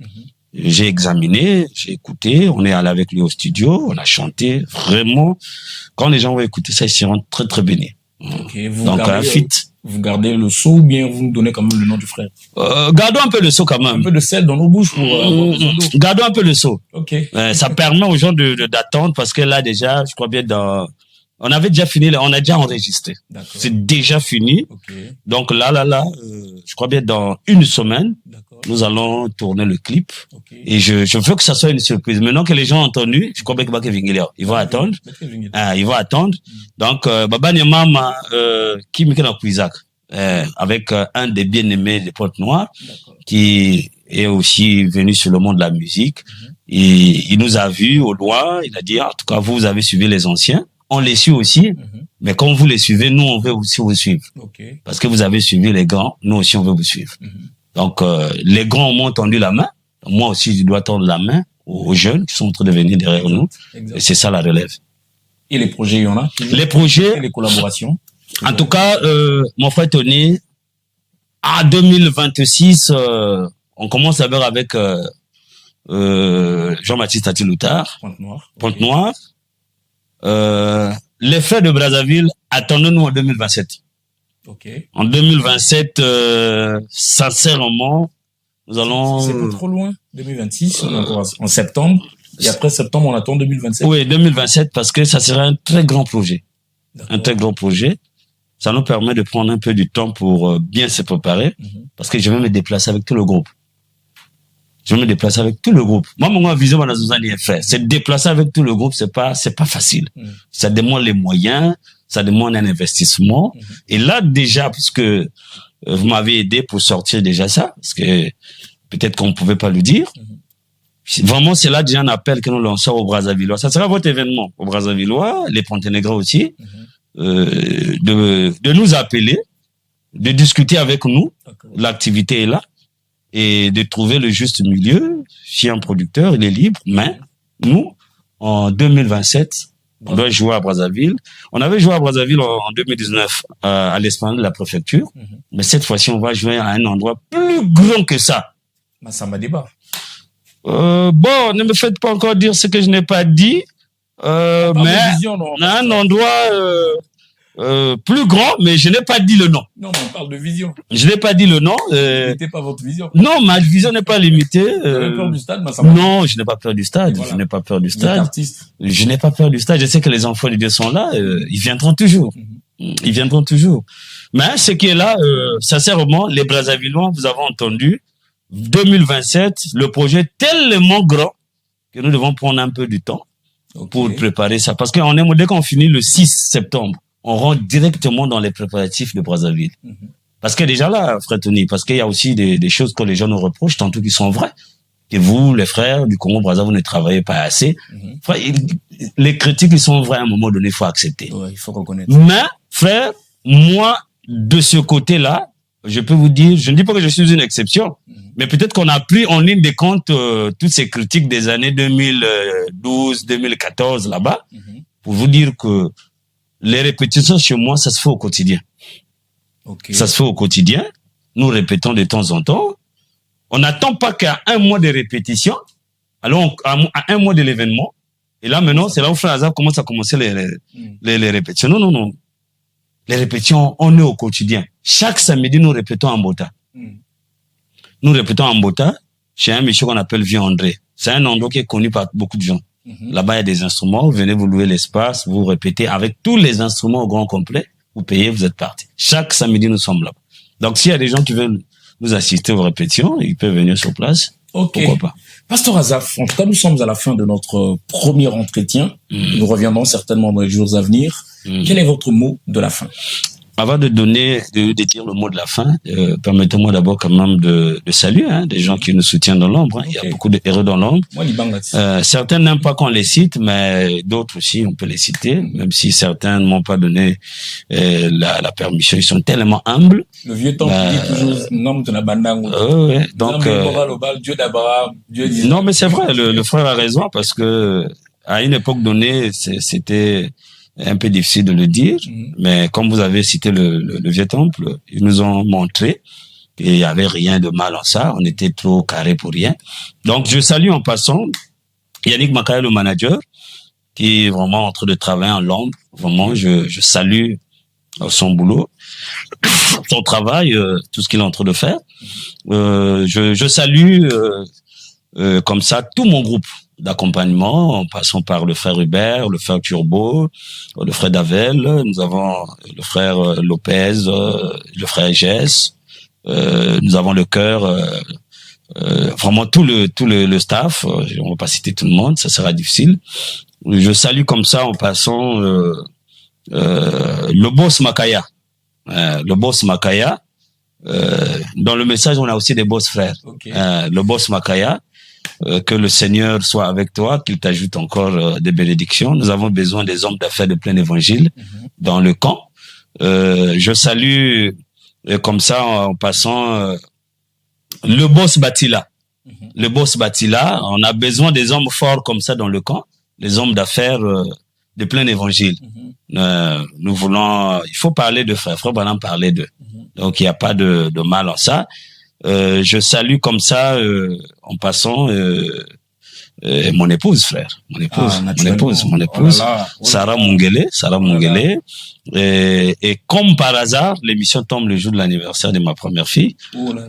Speaker 5: J'ai examiné, j'ai écouté. On est allé avec lui au studio. On a chanté. Vraiment, quand les gens vont écouter ça, ils seront très, très bénis. Donc, un feat.
Speaker 2: Vous gardez le seau ou bien vous nous donnez quand même le nom du frère?
Speaker 5: Gardons un peu le seau quand même.
Speaker 2: Un peu de sel dans nos bouches pour
Speaker 5: gardons un peu le seau.
Speaker 2: Ça
Speaker 5: permet aux gens d'attendre parce que là déjà, je crois bien on avait déjà fini, on a déjà enregistré. C'est déjà fini. Donc là, je crois bien dans 1 semaine, nous allons tourner le clip. Et je veux que ça soit une surprise. Maintenant que les gens ont entendu, je crois bien que ils vont attendre. Ils vont attendre. Donc, Baba Nyamama, Kim Kuizak, avec un des bien-aimés des Potes Noirs, qui est aussi venu sur le monde de la musique. Et il nous a vus au loin. Il a dit, en tout cas, vous avez suivi les anciens. On les suit aussi, mais quand vous les suivez, nous, on veut aussi vous suivre. Parce que vous avez suivi les grands, nous aussi, on veut vous suivre. Donc, les grands m'ont tendu la main. Moi aussi, je dois tendre la main aux jeunes qui sont en train de venir derrière nous. Et c'est ça la relève.
Speaker 2: Et les projets, il y en a?
Speaker 5: Les projets.
Speaker 2: Et les collaborations?
Speaker 5: En tout cas, mon frère Tony, en 2026, on commence d'abord avec Jean-Baptiste Atiloutar. Pointe-Noire. Les frères de Brazzaville, attendons-nous en 2027. En 2027, sincèrement, nous allons...
Speaker 2: C'est pas trop loin, 2026, en septembre. Et après septembre, on attend 2027.
Speaker 5: Oui, 2027, parce que ça sera un très grand projet. Un très grand projet. Ça nous permet de prendre un peu du temps pour bien se préparer, parce que je vais me déplacer avec tout le groupe. Moi, mon vision, c'est déplacer avec tout le groupe, c'est pas facile. Ça demande les moyens, ça demande un investissement. Et là, déjà, puisque vous m'avez aidé pour sortir déjà ça, parce que peut-être qu'on ne pouvait pas le dire. Vraiment, c'est là déjà un appel que nous lançons au Brazzavillois. Ça sera votre événement au Brazzavillois, les Ponténégrins aussi, de nous appeler, de discuter avec nous. L'activité est là. Et de trouver le juste milieu. Si un producteur, il est libre, mais nous, en 2027, on doit jouer à Brazzaville. On avait joué à Brazzaville en 2019 à l'Esplanade de la préfecture, mais cette fois-ci, on va jouer à un endroit plus grand que ça.
Speaker 2: Massamba Débat.
Speaker 5: Bon, ne me faites pas encore dire ce que je n'ai pas dit, mais
Speaker 2: vision, non,
Speaker 5: un endroit plus grand, mais je n'ai pas dit le nom.
Speaker 2: Non, mais on parle de vision.
Speaker 5: Je n'ai pas dit le nom.
Speaker 2: C'était pas votre vision.
Speaker 5: Non, ma vision n'est pas limitée.
Speaker 2: Vous avez peur du stade, Massamba?
Speaker 5: Non, je n'ai pas peur du stade.
Speaker 2: Voilà.
Speaker 5: Je n'ai pas peur du
Speaker 2: Vous êtes
Speaker 5: stade.
Speaker 2: artiste.
Speaker 5: Je n'ai pas peur du stade. Je sais que les enfants de Dieu sont là. Ils viendront toujours. Ils viendront toujours. Mais ce qui est là, sincèrement, les Brazzavillois, vous avez entendu, 2027, le projet est tellement grand que nous devons prendre un peu du temps pour préparer ça. Parce qu'on aime, dès qu'on finit le 6 septembre, on rentre directement dans les préparatifs de Brazzaville. Parce que déjà là, frère Tony, parce qu'il y a aussi des choses que les gens nous reprochent, tantôt qui sont vraies. Que vous, les frères du Congo-Brazza, vous ne travaillez pas assez. Frère, les critiques, ils sont vraies à un moment donné, il faut accepter.
Speaker 2: Ouais, il faut reconnaître.
Speaker 5: Mais, frère, moi, de ce côté-là, je peux vous dire, je ne dis pas que je suis une exception, mais peut-être qu'on a pris en ligne de compte toutes ces critiques des années 2012, 2014 là-bas, pour vous dire que les répétitions chez moi, ça se fait au quotidien. Ça se fait au quotidien. Nous répétons de temps en temps. On n'attend pas qu'à un mois de répétition. Alors, à un mois de l'événement. Et là, maintenant, c'est là où Frère Azaf commence à commencer les répétitions. Non, non, non. Les répétitions, on est au quotidien. Chaque samedi, nous répétons en Mbota. Nous répétons en Mbota chez un monsieur qu'on appelle Vieux André. C'est un endroit qui est connu par beaucoup de gens. Là-bas, il y a des instruments. Vous venez, vous louez l'espace, vous répétez avec tous les instruments au grand complet. Vous payez, vous êtes parti. Chaque samedi, nous sommes là. Donc, s'il y a des gens qui veulent nous assister aux répétitions, ils peuvent venir sur place. Pourquoi pas.
Speaker 2: Pasteur Azaf, en tout cas, nous sommes à la fin de notre premier entretien. Nous reviendrons certainement dans les jours à venir. Quel est votre mot de la fin?
Speaker 5: Avant de dire le mot de la fin, permettez-moi d'abord quand même de saluer des gens qui nous soutiennent dans l'ombre. Il y a beaucoup de héros dans l'ombre. Certains n'aiment pas qu'on les cite, mais d'autres aussi, on peut les citer, même si certains ne m'ont pas donné la permission. Ils sont tellement humbles.
Speaker 2: Le vieux temps qui dit toujours nom de la bandango.
Speaker 5: Donc,
Speaker 2: Dieu d'Abraham, Dieu d'Isaac.
Speaker 5: Non, mais c'est vrai, le frère a raison, parce que à une époque donnée, c'était un peu difficile de le dire, mais comme vous avez cité le vieux temple, ils nous ont montré qu'il n'y avait rien de mal en ça, on était trop carré pour rien. Donc, je salue en passant Yannick Makaya, le manager, qui est vraiment en train de travailler en l'ombre. Vraiment, je salue son boulot, son travail, tout ce qu'il est en train de faire. Je salue comme ça tout mon groupe d'accompagnement, en passant par le frère Hubert, le frère Turbo, le frère Davel, nous avons le frère Lopez, le frère Gess, nous avons le chœur, vraiment tout le staff, on va pas citer tout le monde, ça sera difficile. Je salue comme ça en passant le boss Makaya. Le boss Makaya, dans le message on a aussi des boss frères. Le boss Makaya, que le Seigneur soit avec toi, qu'il t'ajoute encore des bénédictions. Nous avons besoin des hommes d'affaires de plein évangile dans le camp. Je salue comme ça en passant le boss Batila. Le boss Batila, on a besoin des hommes forts comme ça dans le camp, les hommes d'affaires de plein évangile. Nous voulons, il faut parler de frère Branham parlait d'eux. Donc il n'y a pas de mal en ça. Je salue comme ça, en passant, mon épouse, frère. Mon épouse. Sarah Mungele. Et comme par hasard, l'émission tombe le jour de l'anniversaire de ma première fille.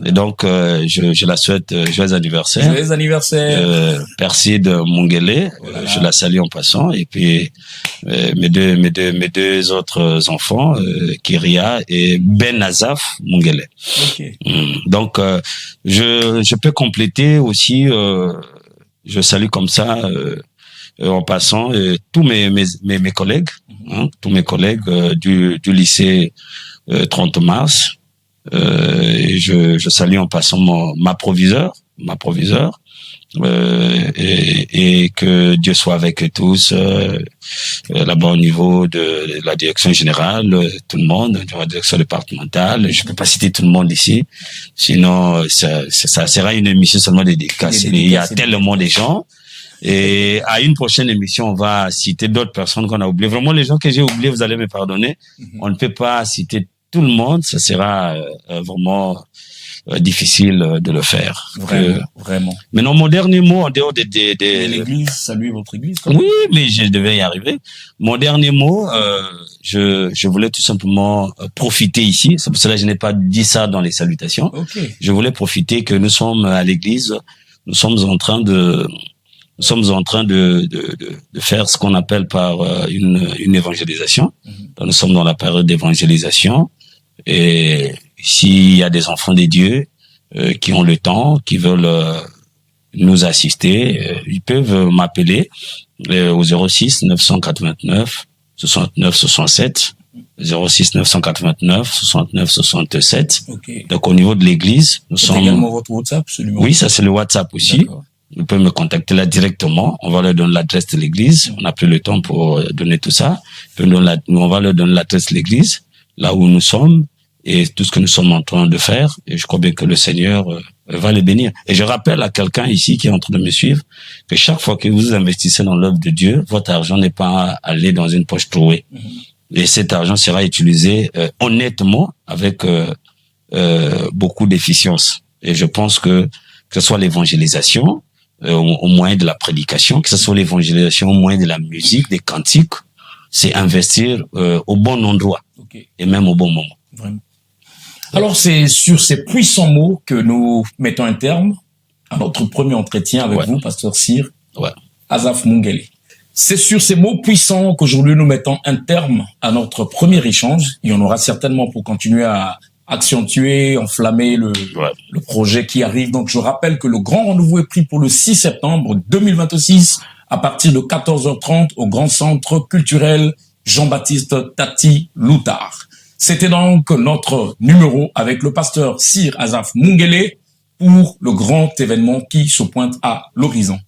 Speaker 5: Et donc, je la souhaite joyeux anniversaire.
Speaker 2: Joyeux anniversaire.
Speaker 5: Perside Mungele. Je la salue en passant. Et puis, mes deux autres enfants, Kiria et Ben Azaf Mungele. Donc, je peux compléter aussi, je salue comme ça en passant tous mes collègues, tous mes collègues du lycée 30 mars. Et je salue en passant ma proviseure, et que Dieu soit avec eux tous, là-bas au niveau de la direction générale, tout le monde, de la direction départementale. Je peux pas citer tout le monde ici, sinon ça sera une émission seulement dédicace. Il y a tellement de gens. Et à une prochaine émission, on va citer d'autres personnes qu'on a oubliées. Vraiment, les gens que j'ai oubliés, vous allez me pardonner. On ne peut pas citer tout le monde, ça sera vraiment difficile de le faire.
Speaker 2: Vraiment.
Speaker 5: Maintenant, mon dernier mot, en dehors
Speaker 2: l'église, saluez votre église.
Speaker 5: Oui, mais je devais y arriver. Mon dernier mot, je voulais tout simplement profiter ici. C'est pour cela que je n'ai pas dit ça dans les salutations.
Speaker 2: Okay.
Speaker 5: Je voulais profiter que nous sommes à l'église. Nous sommes en train de faire ce qu'on appelle par une évangélisation. Donc, nous sommes dans la période d'évangélisation. Et s'il y a des enfants de Dieu qui ont le temps, qui veulent nous assister, ils peuvent m'appeler au 06 989 69 67, 06 989 69 67. Okay. Donc au niveau de l'église, nous sommes.
Speaker 2: Également votre WhatsApp, absolument.
Speaker 5: Oui, ça c'est le WhatsApp aussi. Vous pouvez me contacter là directement. On va leur donner l'adresse de l'église. On n'a plus le temps pour donner tout ça. On va leur donner l'adresse de l'église, là où nous sommes et tout ce que nous sommes en train de faire. Et je crois bien que le Seigneur va les bénir. Et je rappelle à quelqu'un ici qui est en train de me suivre que chaque fois que vous investissez dans l'œuvre de Dieu, votre argent n'est pas allé dans une poche trouée. Et cet argent sera utilisé honnêtement avec beaucoup d'efficience. Et je pense que ce soit l'évangélisation, au moyen de la prédication, que ce soit l'évangélisation au moyen de la musique, des cantiques, c'est investir au bon endroit et même au bon moment.
Speaker 2: Vraiment. Alors c'est sur ces puissants mots que nous mettons un terme à notre premier entretien avec vous, Pasteur Cyr, Azaf Mungele. C'est sur ces mots puissants qu'aujourd'hui nous mettons un terme à notre premier échange. Il y en aura certainement pour continuer à accentuer, enflammer le projet qui arrive. Donc, je rappelle que le grand rendez-vous est pris pour le 6 septembre 2026 à partir de 14h30 au Grand Centre Culturel Jean-Baptiste Tati Loutard. C'était donc notre numéro avec le pasteur Cyr Azaf Mungele pour le grand événement qui se pointe à l'horizon.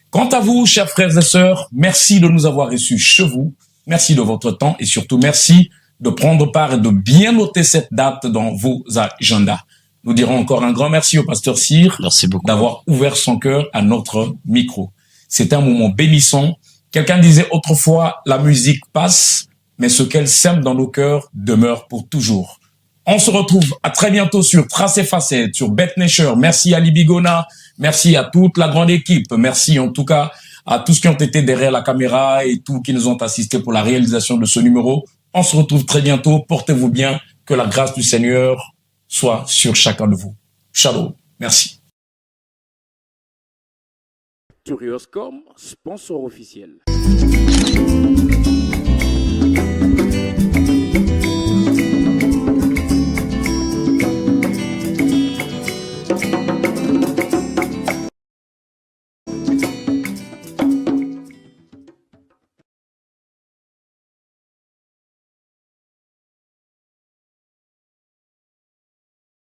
Speaker 2: Quant à vous, chers frères et sœurs, merci de nous avoir reçus chez vous. Merci de votre temps et surtout merci de prendre part et de bien noter cette date dans vos agendas. Nous dirons encore un grand merci au pasteur Cyr d'avoir ouvert son cœur à notre micro. C'était un moment bénissant. Quelqu'un disait autrefois, la musique passe, mais ce qu'elle sème dans nos cœurs demeure pour toujours. On se retrouve à très bientôt sur Trace et Facette, sur Beth Nature. Merci à Libigona, merci à toute la grande équipe. Merci en tout cas à tous qui ont été derrière la caméra et tous qui nous ont assistés pour la réalisation de ce numéro. On se retrouve très bientôt. Portez-vous bien. Que la grâce du Seigneur soit sur chacun de vous. Shalom. Merci.
Speaker 1: Curioscom, sponsor officiel.